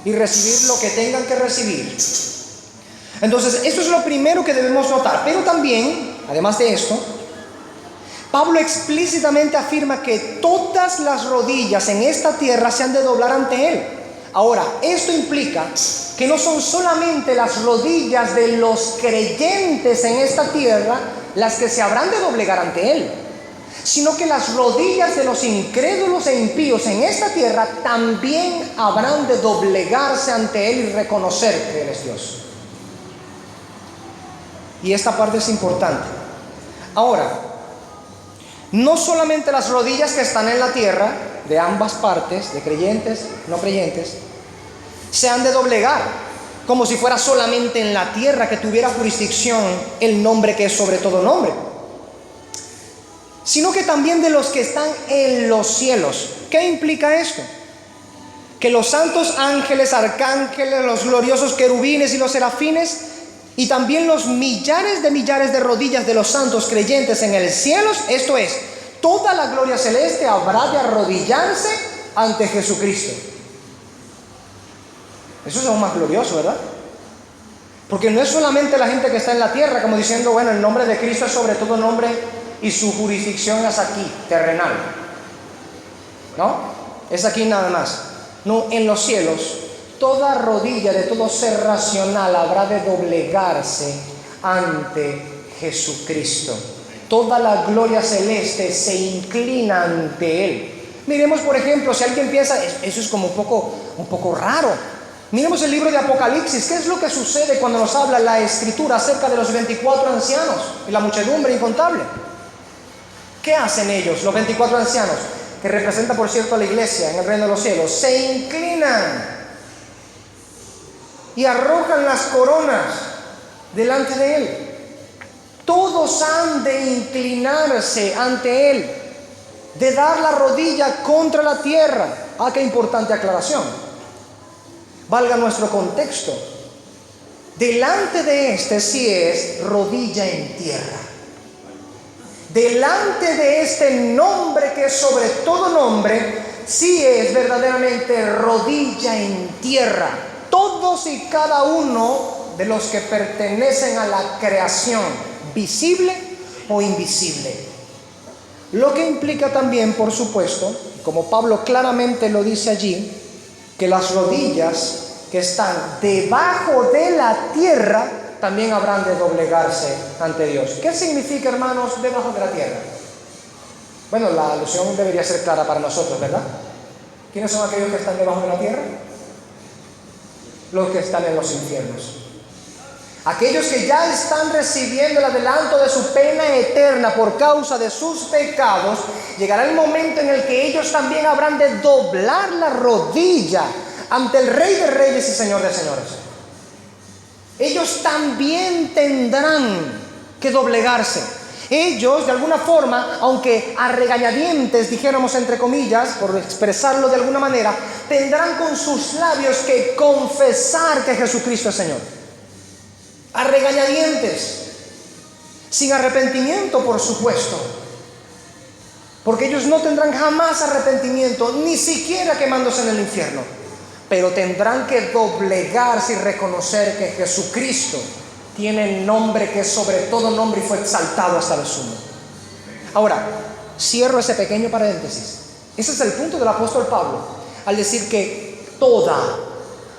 [SPEAKER 1] y recibir lo que tengan que recibir. Entonces, esto es lo primero que debemos notar. Pero también, además de esto, Pablo explícitamente afirma que todas las rodillas en esta tierra se han de doblar ante Él. Ahora, esto implica que no son solamente las rodillas de los creyentes en esta tierra las que se habrán de doblegar ante Él, sino que las rodillas de los incrédulos e impíos en esta tierra también habrán de doblegarse ante Él y reconocer que Él es Dios. Y esta parte es importante. Ahora, no solamente las rodillas que están en la tierra, de ambas partes, de creyentes, no creyentes, se han de doblegar, como si fuera solamente en la tierra que tuviera jurisdicción el nombre que es sobre todo nombre, sino que también de los que están en los cielos. ¿Qué implica esto? Que los santos ángeles, arcángeles, los gloriosos querubines y los serafines, y también los millares de rodillas de los santos creyentes en el cielo, esto es, toda la gloria celeste habrá de arrodillarse ante Jesucristo. Eso es aún más glorioso, ¿verdad? Porque no es solamente la gente que está en la tierra, como diciendo, bueno, el nombre de Cristo es sobre todo nombre y su jurisdicción es aquí, terrenal. ¿No? Es aquí nada más. No, en los cielos, toda rodilla de todo ser racional habrá de doblegarse ante Jesucristo. Toda la gloria celeste se inclina ante Él. Miremos, por ejemplo, si alguien piensa, eso es como un poco raro. Miremos el libro de Apocalipsis. ¿Qué es lo que sucede cuando nos habla la Escritura acerca de los 24 ancianos y la muchedumbre incontable? ¿Qué hacen ellos, los 24 ancianos? Que representa, por cierto, a la iglesia en el reino de los cielos. Se inclinan y arrojan las coronas delante de Él. Todos han de inclinarse ante Él, de dar la rodilla contra la tierra. Ah, qué importante aclaración. Valga nuestro contexto. Delante de este sí es rodilla en tierra. Delante de este nombre que es sobre todo nombre, sí es verdaderamente rodilla en tierra. Todos y cada uno de los que pertenecen a la creación, visible o invisible. Lo que implica también, por supuesto, como Pablo claramente lo dice allí, que las rodillas que están debajo de la tierra también habrán de doblegarse ante Dios. ¿Qué significa, hermanos, debajo de la tierra? Bueno, la alusión debería ser clara para nosotros, ¿verdad? ¿Quiénes son aquellos que están debajo de la tierra? Los que están en los infiernos. Aquellos que ya están recibiendo el adelanto de su pena eterna por causa de sus pecados, llegará el momento en el que ellos también habrán de doblar la rodilla ante el Rey de Reyes y Señor de Señores. Ellos también tendrán que doblegarse. Ellos, de alguna forma, aunque a regañadientes, dijéramos entre comillas, por expresarlo de alguna manera, tendrán con sus labios que confesar que Jesucristo es Señor. A regañadientes, sin arrepentimiento, por supuesto, porque ellos no tendrán jamás arrepentimiento, ni siquiera quemándose en el infierno, pero tendrán que doblegarse y reconocer que Jesucristo tiene el nombre que es sobre todo nombre y fue exaltado hasta lo sumo. Ahora, cierro ese pequeño paréntesis. Ese es el punto del apóstol Pablo, al decir que toda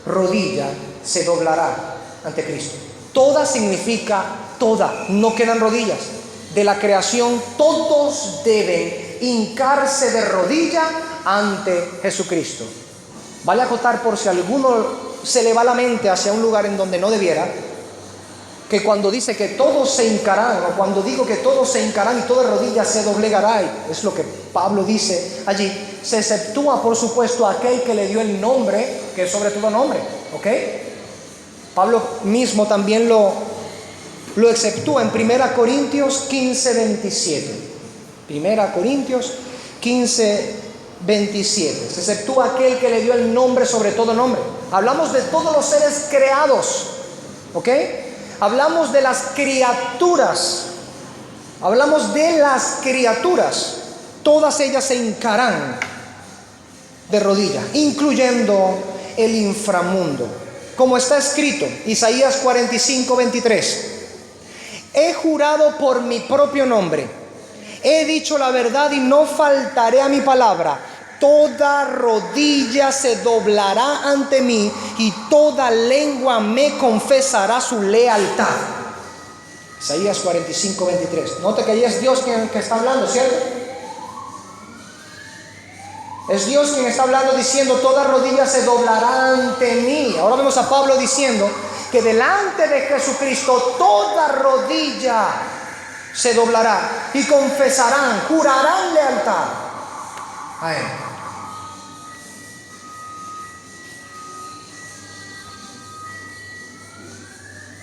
[SPEAKER 1] rodilla se doblará ante Cristo. Toda significa toda, no quedan rodillas. De la creación todos deben hincarse de rodilla ante Jesucristo. Vale acotar, por si alguno se le va la mente hacia un lugar en donde no debiera, que cuando dice que todos se hincarán, o cuando digo que todos se hincarán y toda rodilla se doblegará, y es lo que Pablo dice allí, se exceptúa, por supuesto, aquel que le dio el nombre, que es sobre todo nombre, ¿ok? Pablo mismo también lo exceptúa en 1 Corintios 15, 27. 1 Corintios 15, 27. Se exceptúa aquel que le dio el nombre sobre todo nombre. Hablamos de todos los seres creados, ¿ok? Hablamos de las criaturas. Hablamos de las criaturas. Todas ellas se hincarán de rodillas, incluyendo el inframundo. Como está escrito, Isaías 45, 23. He jurado por mi propio nombre. He dicho la verdad y no faltaré a mi palabra. Toda rodilla se doblará ante mí y toda lengua me confesará su lealtad. Isaías 45, 23. Note que ahí es Dios quien está hablando, ¿cierto? Es Dios quien está hablando diciendo toda rodilla se doblará ante mí. Ahora vemos a Pablo diciendo que delante de Jesucristo toda rodilla se doblará y confesarán, jurarán lealtad a Él.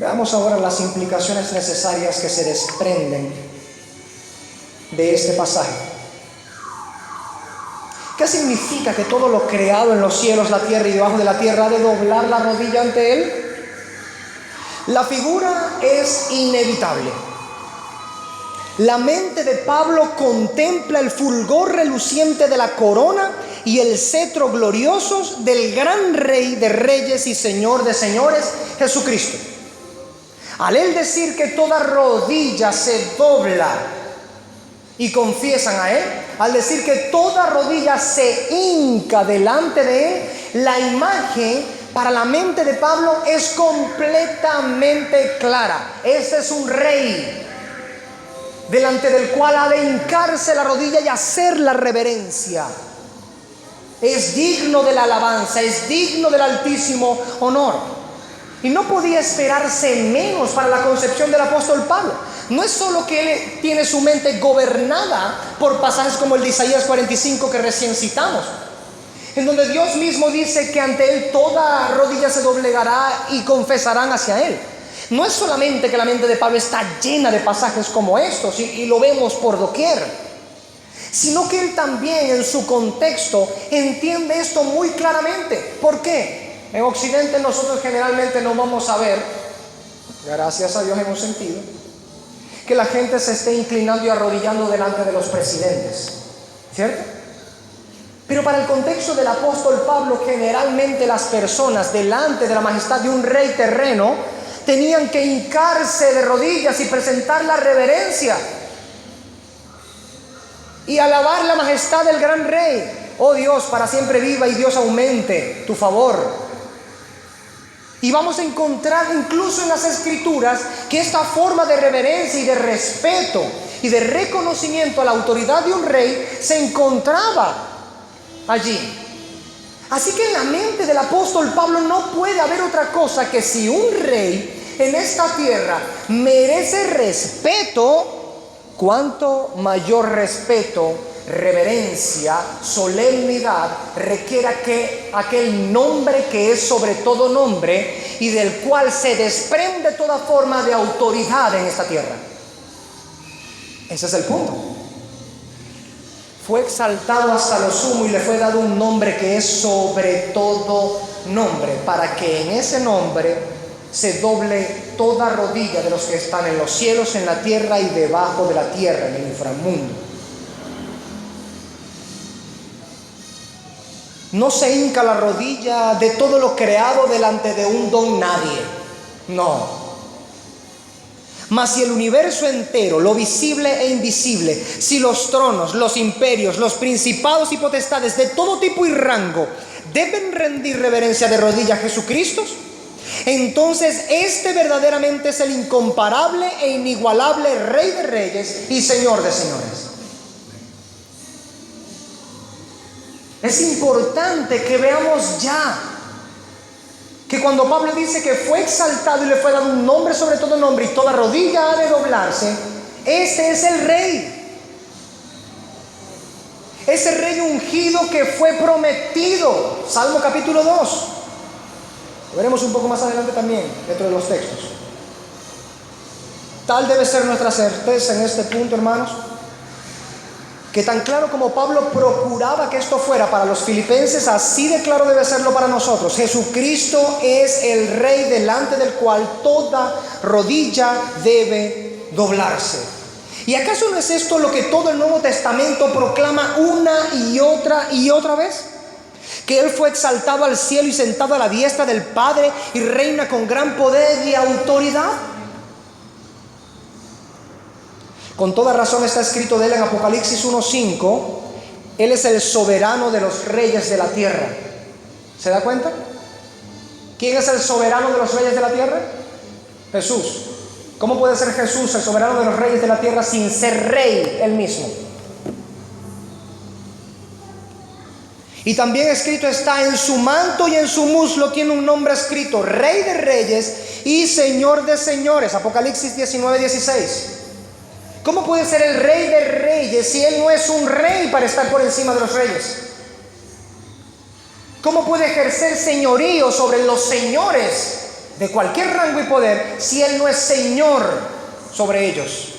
[SPEAKER 1] Veamos ahora las implicaciones necesarias que se desprenden de este pasaje. ¿Qué significa que todo lo creado en los cielos, la tierra y debajo de la tierra ha de doblar la rodilla ante Él? La figura es inevitable. La mente de Pablo contempla el fulgor reluciente de la corona y el cetro gloriosos del gran Rey de reyes y Señor de señores, Jesucristo. Al él decir que toda rodilla se dobla y confiesan a Él, al decir que toda rodilla se hinca delante de Él, la imagen para la mente de Pablo es completamente clara. Este es un rey delante del cual ha de hincarse la rodilla y hacer la reverencia. Es digno de la alabanza, es digno del altísimo honor. Y no podía esperarse menos para la concepción del apóstol Pablo. No es solo que él tiene su mente gobernada por pasajes como el de Isaías 45 que recién citamos, en donde Dios mismo dice que ante Él toda rodilla se doblegará y confesarán hacia Él. No es solamente que la mente de Pablo está llena de pasajes como estos y lo vemos por doquier, sino que él también en su contexto entiende esto muy claramente. ¿Por qué? En Occidente nosotros generalmente no vamos a ver, gracias a Dios hemos sentido, que la gente se esté inclinando y arrodillando delante de los presidentes, ¿cierto? Pero para el contexto del apóstol Pablo, generalmente las personas delante de la majestad de un rey terreno tenían que hincarse de rodillas y presentar la reverencia y alabar la majestad del gran rey. Oh Dios, para siempre viva y Dios aumente tu favor. Y vamos a encontrar incluso en las Escrituras que esta forma de reverencia y de respeto y de reconocimiento a la autoridad de un rey se encontraba allí. Así que en la mente del apóstol Pablo no puede haber otra cosa que si un rey en esta tierra merece respeto, cuánto mayor respeto, reverencia, solemnidad requiera que aquel nombre que es sobre todo nombre y del cual se desprende toda forma de autoridad en esta tierra. Ese es el punto. Fue exaltado hasta lo sumo y le fue dado un nombre que es sobre todo nombre, para que en ese nombre se doble toda rodilla de los que están en los cielos, en la tierra y debajo de la tierra, en el inframundo. No se hinca la rodilla de todo lo creado delante de un don nadie, no. Mas si el universo entero, lo visible e invisible, si los tronos, los imperios, los principados y potestades de todo tipo y rango deben rendir reverencia de rodillas a Jesucristo, entonces este verdaderamente es el incomparable e inigualable Rey de reyes y Señor de señores. Es importante que veamos ya que cuando Pablo dice que fue exaltado y le fue dado un nombre sobre todo nombre y toda rodilla ha de doblarse, este es el Rey. Ese Rey ungido que fue prometido. Salmo capítulo 2. Lo veremos un poco más adelante también dentro de los textos. Tal debe ser nuestra certeza en este punto, hermanos, que tan claro como Pablo procuraba que esto fuera para los filipenses, así de claro debe serlo para nosotros. Jesucristo es el Rey delante del cual toda rodilla debe doblarse. ¿Y acaso no es esto lo que todo el Nuevo Testamento proclama una y otra vez? Que Él fue exaltado al cielo y sentado a la diestra del Padre y reina con gran poder y autoridad. Con toda razón está escrito de Él en Apocalipsis 1:5, Él es el soberano de los reyes de la tierra. ¿Se da cuenta? ¿Quién es el soberano de los reyes de la tierra? Jesús. ¿Cómo puede ser Jesús el soberano de los reyes de la tierra sin ser rey Él mismo? Y también escrito está: en su manto y en su muslo tiene un nombre escrito, Rey de reyes y Señor de señores. Apocalipsis 19:16. ¿Cómo puede ser el Rey de reyes si Él no es un rey para estar por encima de los reyes? ¿Cómo puede ejercer señorío sobre los señores de cualquier rango y poder, si Él no es Señor sobre ellos?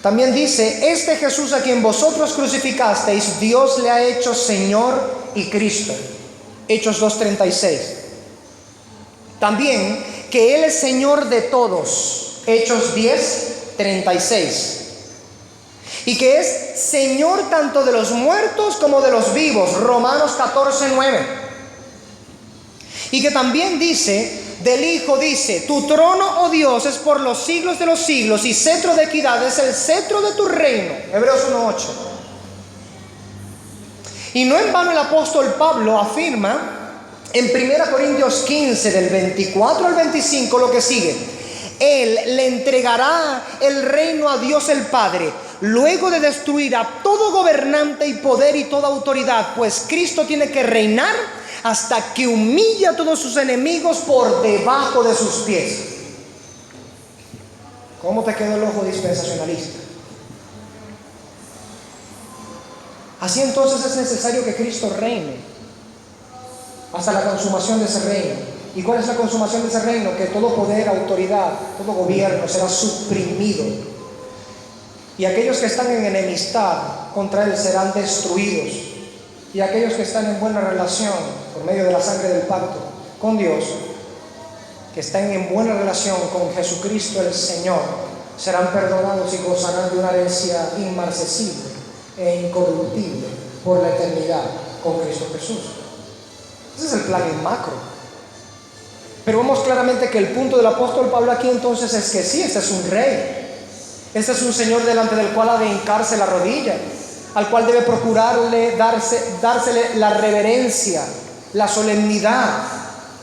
[SPEAKER 1] También dice, este Jesús a quien vosotros crucificasteis, Dios le ha hecho Señor y Cristo. Hechos 2:36. También que Él es Señor de todos. Hechos 10:36. Y que es Señor tanto de los muertos como de los vivos. Romanos 14:9. Y que también dice, del Hijo dice, tu trono, oh Dios, es por los siglos de los siglos, y cetro de equidad es el cetro de tu reino. Hebreos 1:8. Y no en vano el apóstol Pablo afirma en 1 Corintios 15, del 24 al 25, lo que sigue. Él le entregará el reino a Dios el Padre, luego de destruir a todo gobernante y poder y toda autoridad, pues Cristo tiene que reinar hasta que humille a todos sus enemigos por debajo de sus pies. ¿Cómo te quedó el ojo dispensacionalista? Así entonces es necesario que Cristo reine hasta la consumación de ese reino. ¿Y cuál es la consumación de ese reino? Que todo poder, autoridad, todo gobierno será suprimido. Y aquellos que están en enemistad contra Él serán destruidos. Y aquellos que están en buena relación por medio de la sangre del pacto con Dios, que están en buena relación con Jesucristo el Señor, serán perdonados y gozarán de una herencia inmarcesible e incorruptible por la eternidad con Cristo Jesús. Ese es el plan en macro. Pero vemos claramente que el punto del apóstol Pablo aquí entonces es que sí, este es un rey. Este es un Señor delante del cual ha de hincarse la rodilla, al cual debe procurarle dársele la reverencia, la solemnidad,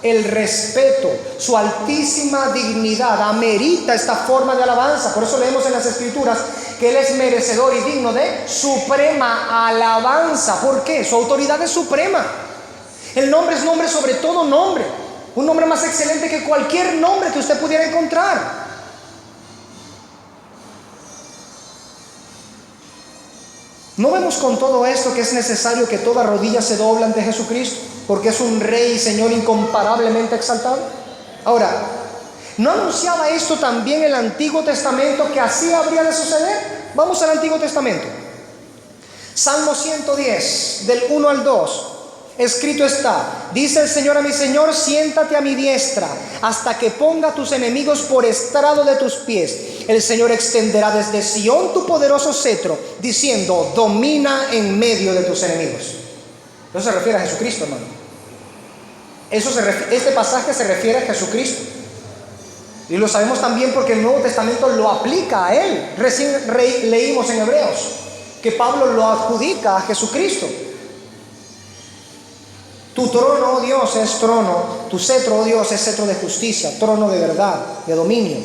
[SPEAKER 1] el respeto. Su altísima dignidad amerita esta forma de alabanza. Por eso leemos en las Escrituras que Él es merecedor y digno de suprema alabanza. ¿Por qué? Su autoridad es suprema. El nombre es nombre sobre todo nombre. Un nombre más excelente que cualquier nombre que usted pudiera encontrar. ¿No vemos con todo esto que es necesario que toda rodilla se doble ante Jesucristo? Porque es un Rey y Señor incomparablemente exaltado. Ahora, ¿no anunciaba esto también el Antiguo Testamento que así habría de suceder? Vamos al Antiguo Testamento. Salmo 110, del 1 al 2. Escrito está, dice el Señor a mi Señor, siéntate a mi diestra, hasta que ponga a tus enemigos por estrado de tus pies. El Señor extenderá desde Sión tu poderoso cetro, diciendo, domina en medio de tus enemigos. Eso se refiere a Jesucristo, hermano. Este pasaje se refiere a Jesucristo. Y lo sabemos también porque el Nuevo Testamento lo aplica a Él. Recién leímos en Hebreos que Pablo lo adjudica a Jesucristo. Tu trono, oh Dios, es trono. Tu cetro, oh Dios, es cetro de justicia, trono de verdad, de dominio.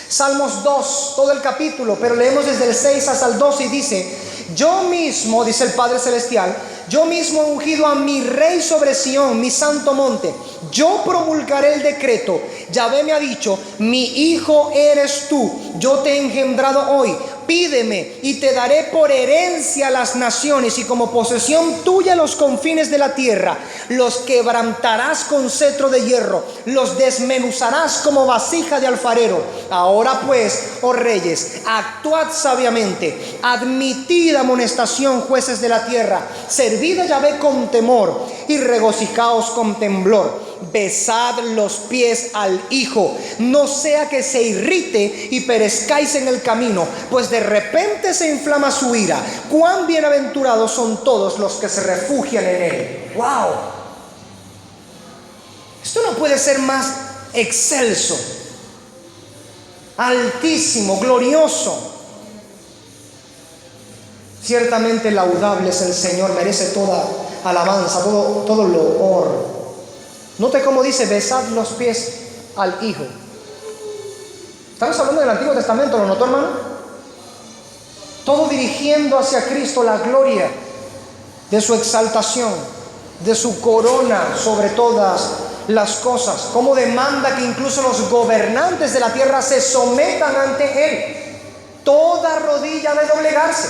[SPEAKER 1] Salmos 2, todo el capítulo, pero leemos desde el 6 hasta el 12 y dice, yo mismo, dice el Padre Celestial, yo mismo he ungido a mi Rey sobre Sión, mi santo monte. Yo promulgaré el decreto. Yahvé me ha dicho, mi hijo eres tú, yo te he engendrado hoy. Pídeme y te daré por herencia las naciones y como posesión tuya los confines de la tierra. Los quebrantarás con cetro de hierro, los desmenuzarás como vasija de alfarero. Ahora pues, oh reyes, actuad sabiamente, admitid amonestación, jueces de la tierra, servid a Yahvé con temor y regocijaos con temblor. Besad los pies al Hijo, no sea que se irrite y perezcáis en el camino, pues de repente se inflama su ira. Cuán bienaventurados son todos los que se refugian en Él. ¡Wow! Esto no puede ser más excelso, altísimo, glorioso. Ciertamente laudable es el Señor, merece toda alabanza, todo loor. Note cómo dice, besad los pies al Hijo. Estamos hablando del Antiguo Testamento, ¿lo notó, hermano? Todo dirigiendo hacia Cristo, la gloria de su exaltación, de su corona sobre todas las cosas. Cómo demanda que incluso los gobernantes de la tierra se sometan ante Él. Toda rodilla de doblegarse.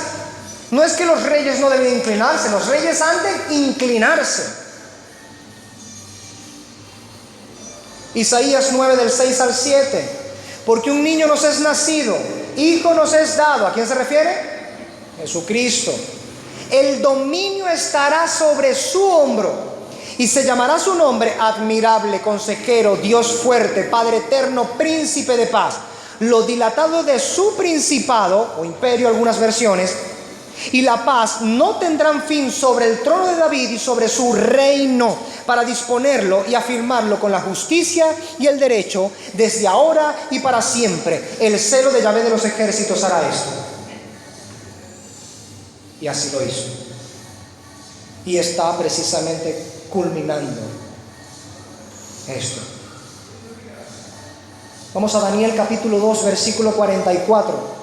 [SPEAKER 1] No es que los reyes no deben inclinarse, los reyes han de inclinarse. Isaías 9 del 6 al 7. Porque un niño nos es nacido, hijo nos es dado. ¿A quién se refiere? Jesucristo. El dominio estará sobre su hombro. Y se llamará su nombre admirable, consejero, Dios fuerte, Padre eterno, príncipe de paz. Lo dilatado de su principado, o imperio algunas versiones, y la paz no tendrán fin sobre el trono de David y sobre su reino, para disponerlo y afirmarlo con la justicia y el derecho desde ahora y para siempre. El celo de Yahvé de los ejércitos hará esto. Y así lo hizo. Y está precisamente culminando esto. Vamos a Daniel capítulo 2, versículo 44.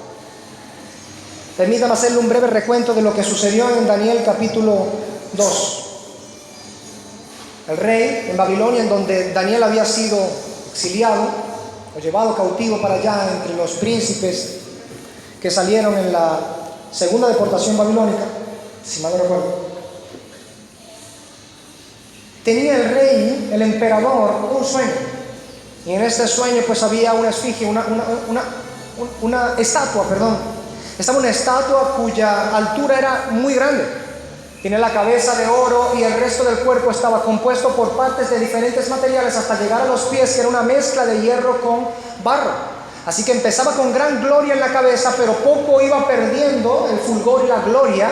[SPEAKER 1] Permítanme hacerle un breve recuento de lo que sucedió en Daniel capítulo 2. El rey en Babilonia, en donde Daniel había sido exiliado o llevado cautivo para allá entre los príncipes que salieron en la segunda deportación babilónica, si mal no recuerdo. Tenía el rey, el emperador, un sueño. Y en este sueño pues había una esfinge, una estatua, perdón. Estaba una estatua cuya altura era muy grande. Tiene la cabeza de oro y el resto del cuerpo estaba compuesto por partes de diferentes materiales hasta llegar a los pies, que era una mezcla de hierro con barro. Así que empezaba con gran gloria en la cabeza, pero poco iba perdiendo el fulgor y la gloria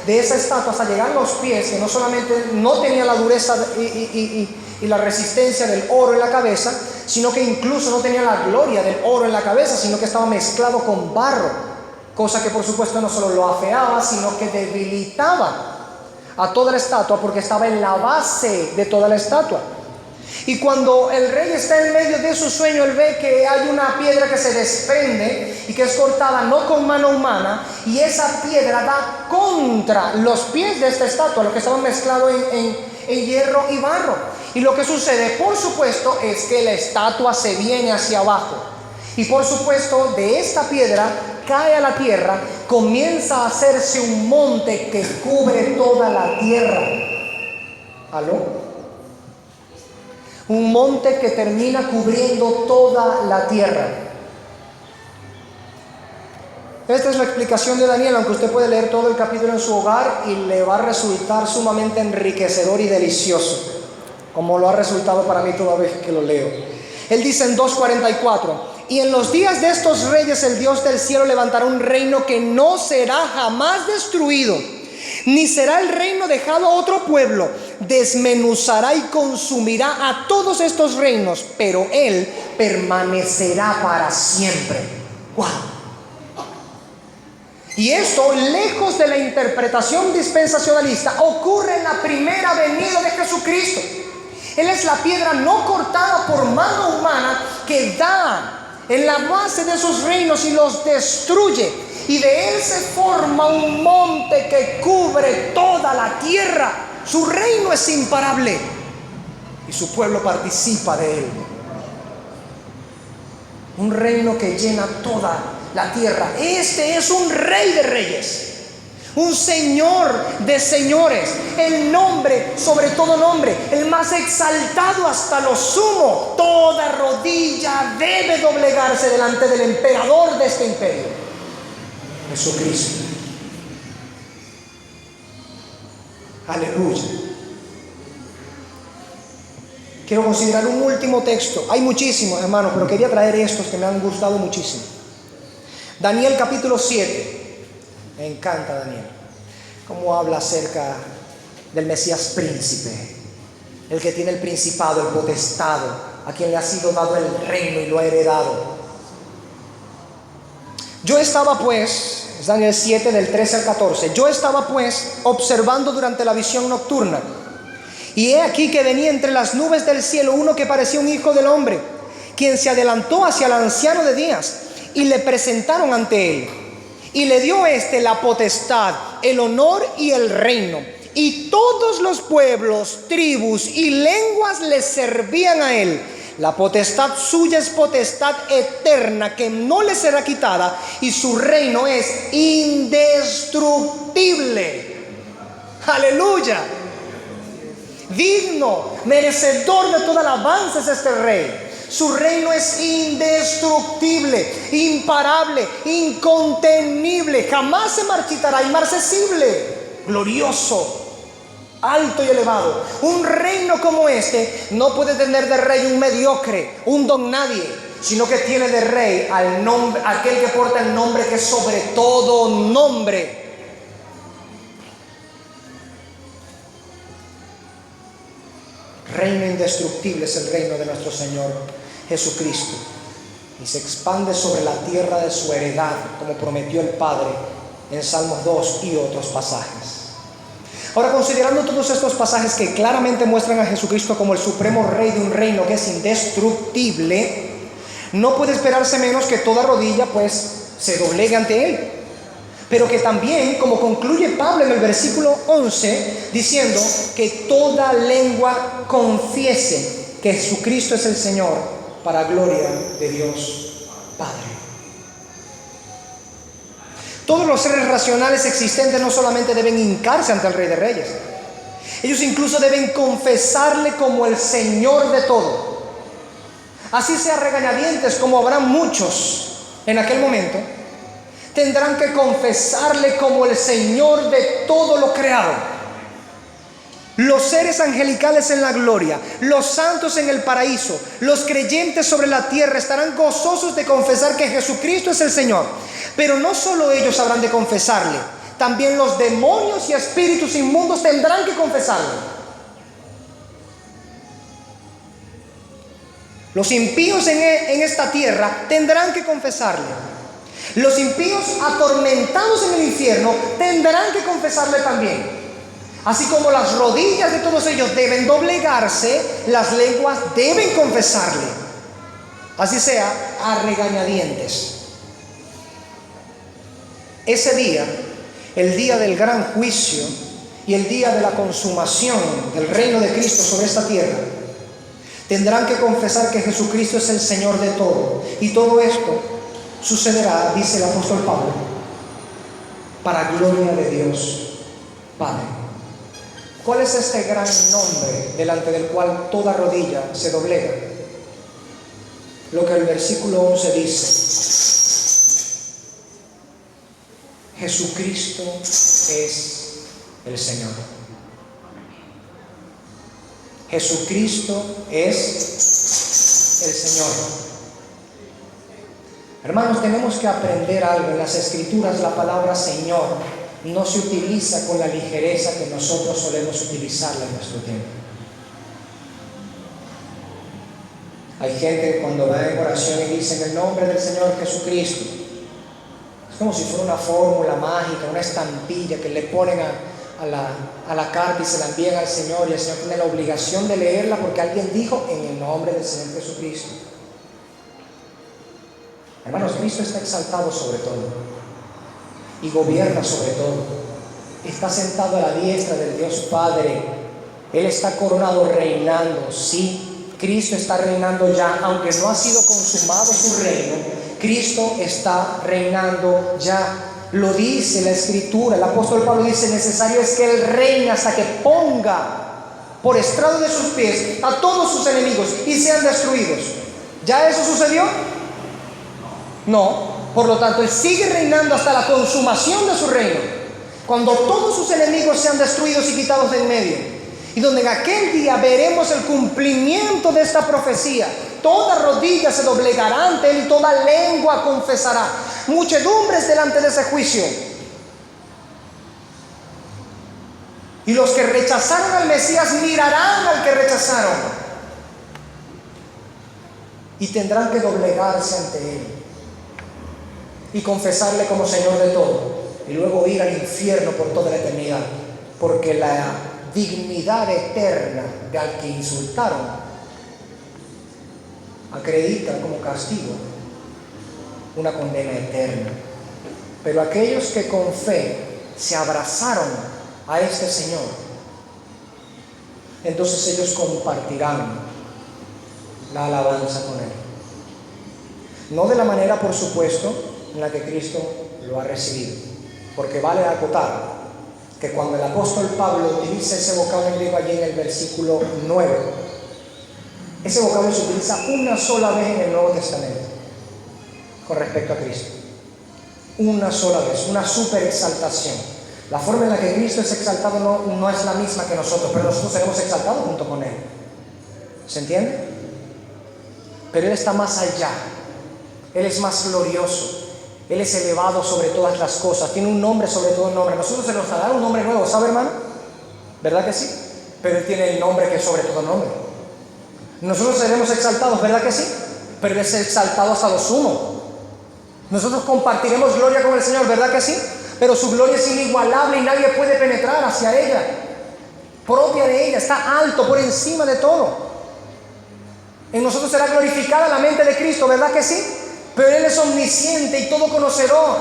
[SPEAKER 1] de esa estatua hasta llegar a los pies, que no solamente no tenía la dureza y la resistencia del oro en la cabeza, sino que incluso no tenía la gloria del oro en la cabeza, sino que estaba mezclado con barro, cosa que por supuesto no solo lo afeaba, sino que debilitaba a toda la estatua, porque estaba en la base de toda la estatua. Y cuando el rey está en medio de su sueño, él ve que hay una piedra que se desprende y que es cortada no con mano humana, y esa piedra da contra los pies de esta estatua, lo que estaba mezclado en hierro y barro. Y lo que sucede, por supuesto, es que la estatua se viene hacia abajo. Y por supuesto, de esta piedra cae a la tierra, comienza a hacerse un monte que cubre toda la tierra. ¿Aló? Un monte que termina cubriendo toda la tierra. Esta es la explicación de Daniel, aunque usted puede leer todo el capítulo en su hogar y le va a resultar sumamente enriquecedor y delicioso, como lo ha resultado para mí toda vez que lo leo. Él dice en 2:44: y en los días de estos reyes el Dios del cielo levantará un reino que no será jamás destruido, ni será el reino dejado a otro pueblo. Desmenuzará y consumirá a todos estos reinos, pero él permanecerá para siempre. ¡Wow! Y esto, lejos de la interpretación dispensacionalista, ocurre en la primera venida de Jesucristo. Él es la piedra no cortada por mano humana que da en la base de esos reinos y los destruye. Y de él se forma un monte que cubre toda la tierra. Su reino es imparable y su pueblo participa de él. Un reino que llena toda la tierra. Este es un rey de reyes, un señor de señores, el nombre sobre todo nombre, el más exaltado hasta lo sumo. Toda rodilla debe doblegarse delante del emperador de este imperio, Jesucristo. Aleluya. Quiero considerar un último texto. Hay muchísimos, hermanos, pero quería traer estos que me han gustado muchísimo. Daniel capítulo 7. Me encanta Daniel. Cómo habla acerca del Mesías príncipe, el que tiene el principado, el potestado, a quien le ha sido dado el reino y lo ha heredado. Yo estaba pues, es Daniel 7 del 13 al 14, yo estaba pues observando durante la visión nocturna, y he aquí que venía entre las nubes del cielo uno que parecía un hijo del hombre, quien se adelantó hacia el anciano de días, y le presentaron ante él, y le dio la potestad, el honor y el reino, y todos los pueblos, tribus y lenguas le servían a él. La potestad suya es potestad eterna que no le será quitada, y su reino es indestructible. Aleluya. Digno, merecedor de toda alabanza es este rey. Su reino es indestructible, imparable, incontenible, jamás se marchitará, inmarcesible, glorioso, alto y elevado. Un reino como este no puede tener de rey un mediocre, un don nadie, sino que tiene de rey al nombre, aquel que porta el nombre que es sobre todo nombre. Reino indestructible es el reino de nuestro Señor Jesucristo, y se expande sobre la tierra de su heredad, como prometió el Padre en Salmos 2 y otros pasajes. Ahora, considerando todos estos pasajes que claramente muestran a Jesucristo como el supremo rey de un reino que es indestructible, no puede esperarse menos que toda rodilla pues se doblegue ante Él. Pero que también, como concluye Pablo en el versículo 11, diciendo que toda lengua confiese que Jesucristo es el Señor, para gloria de Dios Padre. Todos los seres racionales existentes no solamente deben hincarse ante el Rey de Reyes, ellos incluso deben confesarle como el Señor de todo. Así sea regañadientes, como habrán muchos en aquel momento, tendrán que confesarle como el Señor de todo lo creado. Los seres angelicales en la gloria, los santos en el paraíso, los creyentes sobre la tierra estarán gozosos de confesar que Jesucristo es el Señor. Pero no solo ellos habrán de confesarle, también los demonios y espíritus inmundos tendrán que confesarle. Los impíos en esta tierra tendrán que confesarle. Los impíos atormentados en el infierno tendrán que confesarle también. Así como las rodillas de todos ellos deben doblegarse, las lenguas deben confesarle. Así sea, a regañadientes. Ese día, el día del gran juicio y el día de la consumación del reino de Cristo sobre esta tierra, tendrán que confesar que Jesucristo es el Señor de todo. Y todo esto sucederá, dice el apóstol Pablo, para gloria de Dios Padre. ¿Cuál es este gran nombre delante del cual toda rodilla se doblega? Lo que el versículo 11 dice: Jesucristo es el Señor. Jesucristo es el Señor. Hermanos, tenemos que aprender algo. En las Escrituras la palabra Señor no se utiliza con la ligereza que nosotros solemos utilizarla en nuestro tiempo. Hay gente que cuando va en oración y dice en el nombre del Señor Jesucristo, es como si fuera una fórmula mágica, una estampilla que le ponen a la carta y se la envían al Señor, y el Señor tiene la obligación de leerla porque alguien dijo en el nombre del Señor Jesucristo. Hermanos, Cristo está exaltado sobre todo y gobierna sobre todo. Está sentado a la diestra del Dios Padre. Él está coronado reinando. Sí, Cristo está reinando ya, aunque no ha sido consumado su reino. Cristo está reinando ya. Lo dice la Escritura. El apóstol Pablo dice: necesario es que Él reine hasta que ponga por estrado de sus pies a todos sus enemigos y sean destruidos. ¿Ya eso sucedió? No. Por lo tanto, Él sigue reinando hasta la consumación de su reino, cuando todos sus enemigos sean destruidos y quitados de en medio, y donde en aquel día veremos el cumplimiento de esta profecía. Toda rodilla se doblegará ante Él y toda lengua confesará. Muchedumbres delante de ese juicio. Y los que rechazaron al Mesías mirarán al que rechazaron y tendrán que doblegarse ante Él y confesarle como Señor de todo, y luego ir al infierno por toda la eternidad, porque la dignidad eterna de al que insultaron acredita como castigo una condena eterna. Pero aquellos que con fe se abrazaron a este Señor, entonces ellos compartirán la alabanza con Él. No de la manera, por supuesto, en la que Cristo lo ha recibido, porque vale acotar que cuando el apóstol Pablo utiliza ese vocablo en griego allí en el versículo 9, ese vocablo se utiliza una sola vez en el Nuevo Testamento con respecto a Cristo. Una sola vez, una super exaltación. La forma en la que Cristo es exaltado no es la misma que nosotros, pero nosotros seremos exaltados junto con Él. ¿Se entiende? Pero Él está más allá. Él es más glorioso. Él es elevado sobre todas las cosas. Tiene un nombre sobre todo nombre. A nosotros se nos dará un nombre nuevo, ¿sabe, hermano? ¿Verdad que sí? Pero Él tiene el nombre que es sobre todo nombre. Nosotros seremos exaltados, ¿verdad que sí? Pero Él es exaltado hasta lo sumo. Nosotros compartiremos gloria con el Señor, ¿verdad que sí? Pero su gloria es inigualable y nadie puede penetrar hacia ella. Propia de ella, está alto, por encima de todo. En nosotros será glorificada la mente de Cristo, ¿verdad que sí? Pero Él es omnisciente y todo conocedor.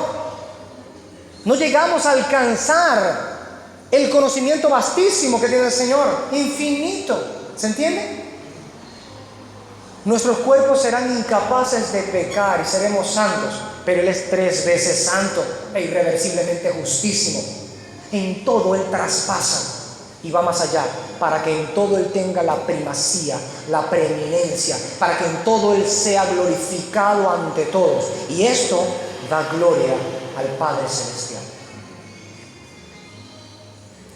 [SPEAKER 1] No llegamos a alcanzar el conocimiento vastísimo que tiene el Señor, infinito. ¿Se entiende? Nuestros cuerpos serán incapaces de pecar y seremos santos, pero Él es 3 veces santo e irreversiblemente justísimo. En todo Él traspasa y va más allá, para que en todo Él tenga la primacía, la preeminencia, para que en todo Él sea glorificado ante todos. Y esto da gloria al Padre Celestial.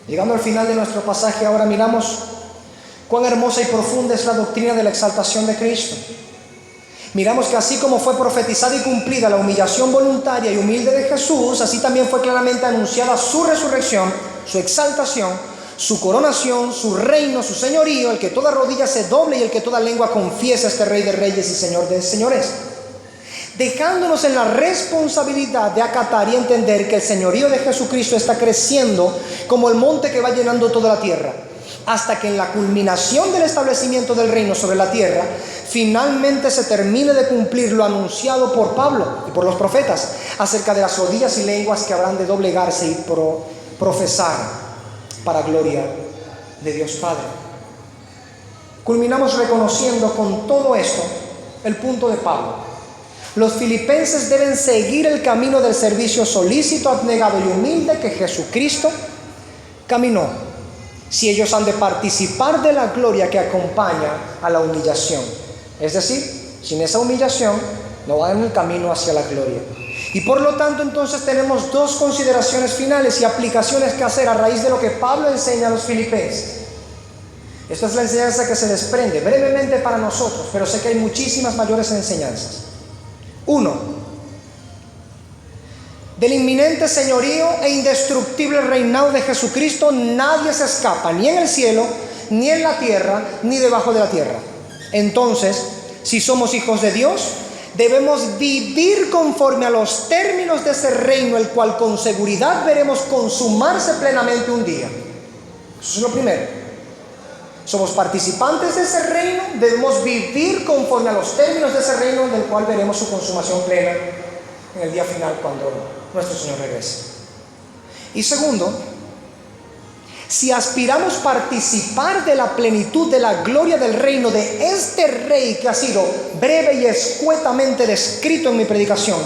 [SPEAKER 1] Llegando al final de nuestro pasaje, ahora miramos cuán hermosa y profunda es la doctrina de la exaltación de Cristo. Miramos que así como fue profetizada y cumplida la humillación voluntaria y humilde de Jesús, así también fue claramente anunciada su resurrección, su exaltación, su coronación, su reino, su señorío, el que toda rodilla se doble y el que toda lengua confiese a este Rey de Reyes y Señor de Señores, dejándonos en la responsabilidad de acatar y entender que el señorío de Jesucristo está creciendo como el monte que va llenando toda la tierra, hasta que en la culminación del establecimiento del reino sobre la tierra, finalmente se termine de cumplir lo anunciado por Pablo y por los profetas acerca de las rodillas y lenguas que habrán de doblegarse y profesar para gloria de Dios Padre. Culminamos reconociendo con todo esto el punto de Pablo. Los filipenses deben seguir el camino del servicio solícito, abnegado y humilde que Jesucristo caminó, si ellos han de participar de la gloria que acompaña a la humillación. Es decir, sin esa humillación no van en el camino hacia la gloria. Y por lo tanto, entonces tenemos 2 consideraciones finales y aplicaciones que hacer a raíz de lo que Pablo enseña a los filipenses. Esta es la enseñanza que se desprende brevemente para nosotros, pero sé que hay muchísimas mayores enseñanzas. 1. Del inminente señorío e indestructible reinado de Jesucristo nadie se escapa, ni en el cielo, ni en la tierra, ni debajo de la tierra. Entonces, si somos hijos de Dios, debemos vivir conforme a los términos de ese reino, el cual con seguridad veremos consumarse plenamente un día. Eso es lo primero. Somos participantes de ese reino, debemos vivir conforme a los términos de ese reino, del cual veremos su consumación plena en el día final cuando nuestro Señor regrese. Y segundo, si aspiramos a participar de la plenitud de la gloria del reino de este Rey que ha sido breve y escuetamente descrito en mi predicación,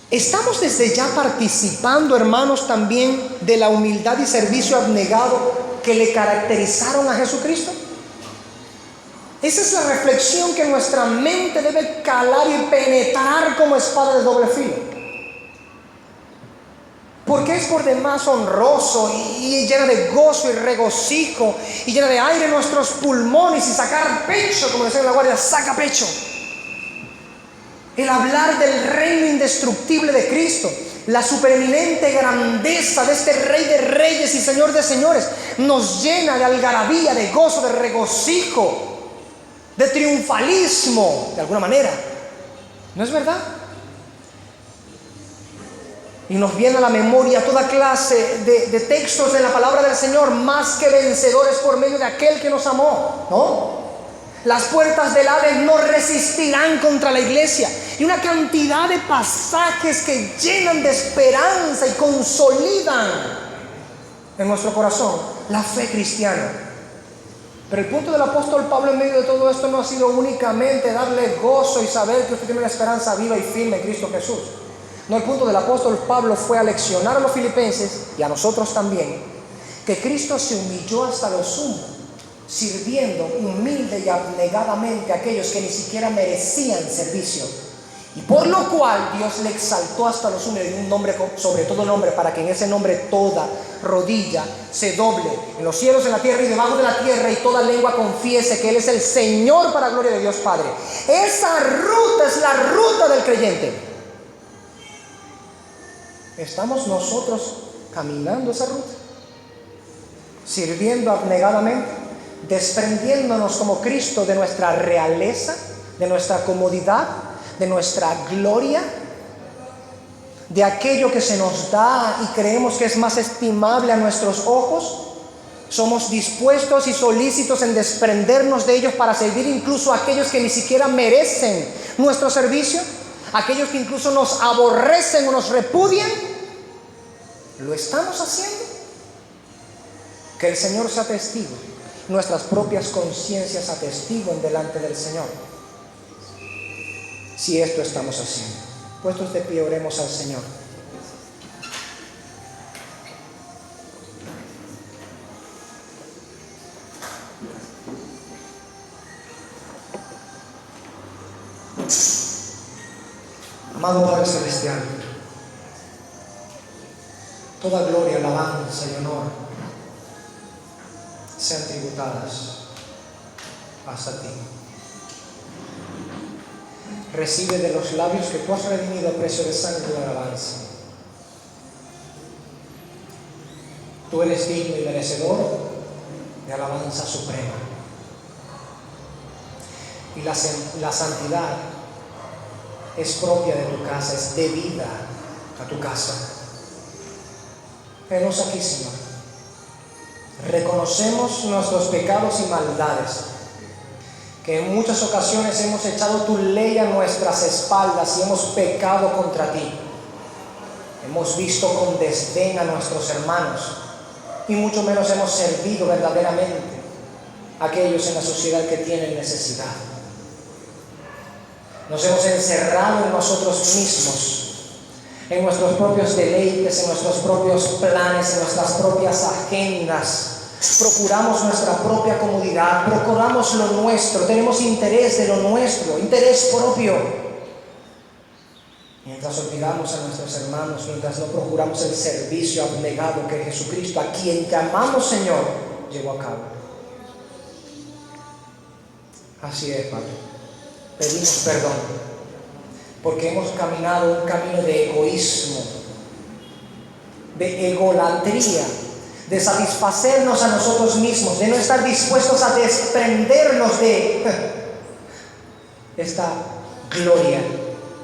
[SPEAKER 1] ¿estamos desde ya participando, hermanos, también de la humildad y servicio abnegado que le caracterizaron a Jesucristo? Esa es la reflexión que nuestra mente debe calar y penetrar como espada de doble filo. Porque es por demás honroso y llena de gozo y regocijo y llena de aire en nuestros pulmones y sacar pecho, como decía en la guardia, saca pecho. El hablar del reino indestructible de Cristo, la supereminente grandeza de este Rey de Reyes y Señor de Señores, nos llena de algarabía, de gozo, de regocijo, de triunfalismo, de alguna manera. ¿No es verdad? Y nos viene a la memoria toda clase de textos de la palabra del Señor, más que vencedores por medio de aquel que nos amó, ¿no? Las puertas del Hades no resistirán contra la iglesia. Y una cantidad de pasajes que llenan de esperanza y consolidan en nuestro corazón la fe cristiana. Pero el punto del apóstol Pablo en medio de todo esto no ha sido únicamente darle gozo y saber que usted tiene una esperanza viva y firme en Cristo Jesús. No, el punto del apóstol Pablo fue aleccionar a los filipenses y a nosotros también, que Cristo se humilló hasta lo sumo, sirviendo humilde y abnegadamente a aquellos que ni siquiera merecían servicio. Y por lo cual Dios le exaltó hasta lo sumo y le dio un nombre sobre todo nombre, para que en ese nombre toda rodilla se doble, en los cielos, en la tierra y debajo de la tierra, y toda lengua confiese que Él es el Señor, para gloria de Dios Padre. Esa ruta es la ruta del creyente. ¿Estamos nosotros caminando esa ruta? Sirviendo abnegadamente, desprendiéndonos como Cristo de nuestra realeza, de nuestra comodidad, de nuestra gloria, de aquello que se nos da y creemos que es más estimable a nuestros ojos. Somos dispuestos y solícitos en desprendernos de ellos para servir incluso a aquellos que ni siquiera merecen nuestro servicio, aquellos que incluso nos aborrecen o nos repudian. ¿Lo estamos haciendo? Que el Señor sea testigo, nuestras propias conciencias atestiguen delante del Señor si esto estamos haciendo. Puestos de pie, oremos al Señor. Amado Padre Celestial, toda gloria, alabanza y honor sean tributadas hasta ti. Recibe de los labios que tú has redimido a precio de sangre la alabanza. Tú eres digno y merecedor de alabanza suprema. Y la santidad es propia de tu casa, es debida a tu casa. Venos aquí, Señor. Reconocemos nuestros pecados y maldades, que en muchas ocasiones hemos echado tu ley a nuestras espaldas y hemos pecado contra ti. Hemos visto con desdén a nuestros hermanos y mucho menos hemos servido verdaderamente a aquellos en la sociedad que tienen necesidad. Nos hemos encerrado en nosotros mismos, en nuestros propios deleites, en nuestros propios planes, en nuestras propias agendas. Procuramos nuestra propia comodidad, procuramos lo nuestro, tenemos interés de lo nuestro, interés propio. Mientras olvidamos a nuestros hermanos, mientras no procuramos el servicio abnegado que Jesucristo, a quien llamamos Señor, llevó a cabo. Así es, Padre. Pedimos perdón, porque hemos caminado un camino de egoísmo, de egolatría, de satisfacernos a nosotros mismos, de no estar dispuestos a desprendernos de esta gloria,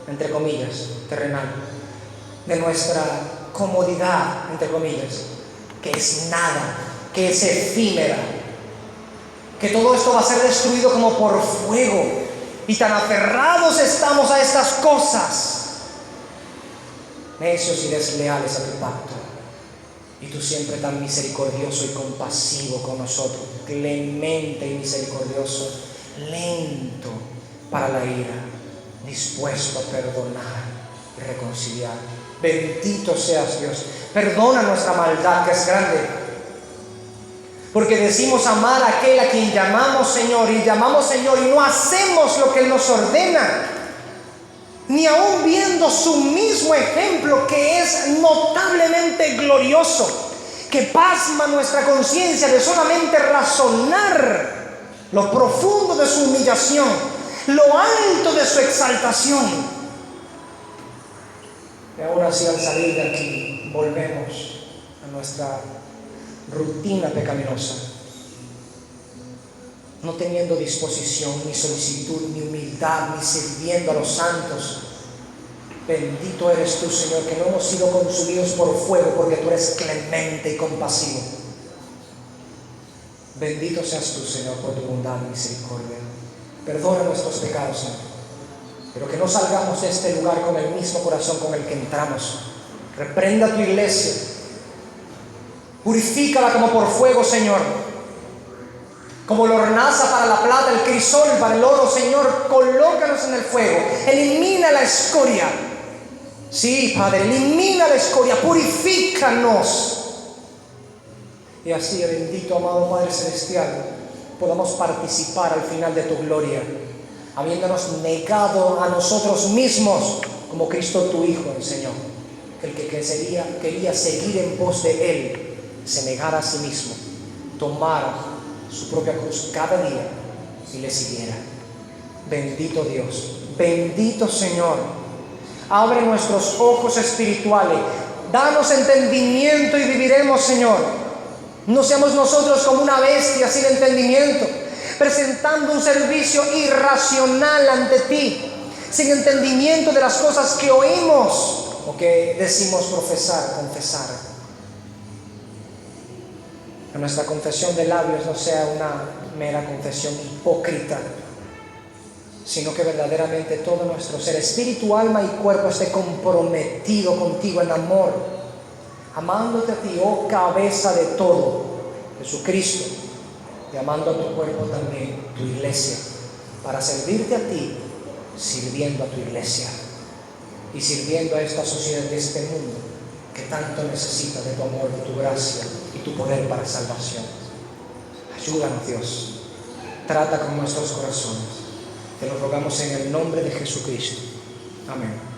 [SPEAKER 1] entre comillas, terrenal, de nuestra comodidad, entre comillas, que es nada, que es efímera, que todo esto va a ser destruido como por fuego, y tan aferrados estamos a estas cosas, necios y desleales a tu pacto. Y tú siempre tan misericordioso y compasivo con nosotros, clemente y misericordioso, lento para la ira, dispuesto a perdonar y reconciliar. Bendito seas, Dios. Perdona nuestra maldad, que es grande, porque decimos amar a aquel a quien llamamos Señor, y llamamos Señor y no hacemos lo que Él nos ordena, ni aun viendo su mismo ejemplo, que es notablemente glorioso, que pasma nuestra conciencia de solamente razonar lo profundo de su humillación, lo alto de su exaltación. Y aún así, al salir de aquí, volvemos a nuestra rutina pecaminosa, no teniendo disposición, ni solicitud, ni humildad, ni sirviendo a los santos. Bendito eres tú, Señor, que no hemos sido consumidos por fuego, porque tú eres clemente y compasivo. Bendito seas tú, Señor, por tu bondad y misericordia. Perdona nuestros pecados, Señor, pero que no salgamos de este lugar con el mismo corazón con el que entramos. Reprenda a tu iglesia, purifícala como por fuego, Señor, Como la hornaza para la plata, el crisol para el oro, Señor, colócanos en el fuego. Elimina la escoria. Sí, Padre, elimina la escoria, purifícanos. Y así, bendito, amado Padre Celestial, podamos participar al final de tu gloria, habiéndonos negado a nosotros mismos, como Cristo tu Hijo, el Señor. El que quería seguir en pos de Él, se negara a sí mismo, tomara su propia cruz cada día y le siguiera. Bendito Dios, bendito Señor. Abre nuestros ojos espirituales, danos entendimiento y viviremos, Señor. No seamos nosotros como una bestia sin entendimiento, presentando un servicio irracional ante ti, sin entendimiento de las cosas que oímos o que decimos profesar, confesar. Que nuestra confesión de labios no sea una mera confesión hipócrita, sino que verdaderamente todo nuestro ser, espíritu, alma y cuerpo, esté comprometido contigo en amor, amándote a ti, oh cabeza de todo, Jesucristo, y amando a tu cuerpo también, tu iglesia, para servirte a ti, sirviendo a tu iglesia y sirviendo a esta sociedad de este mundo que tanto necesita de tu amor, de tu gracia y tu poder para salvación. Ayúdanos, Dios, trata con nuestros corazones. Te lo rogamos en el nombre de Jesucristo. Amén.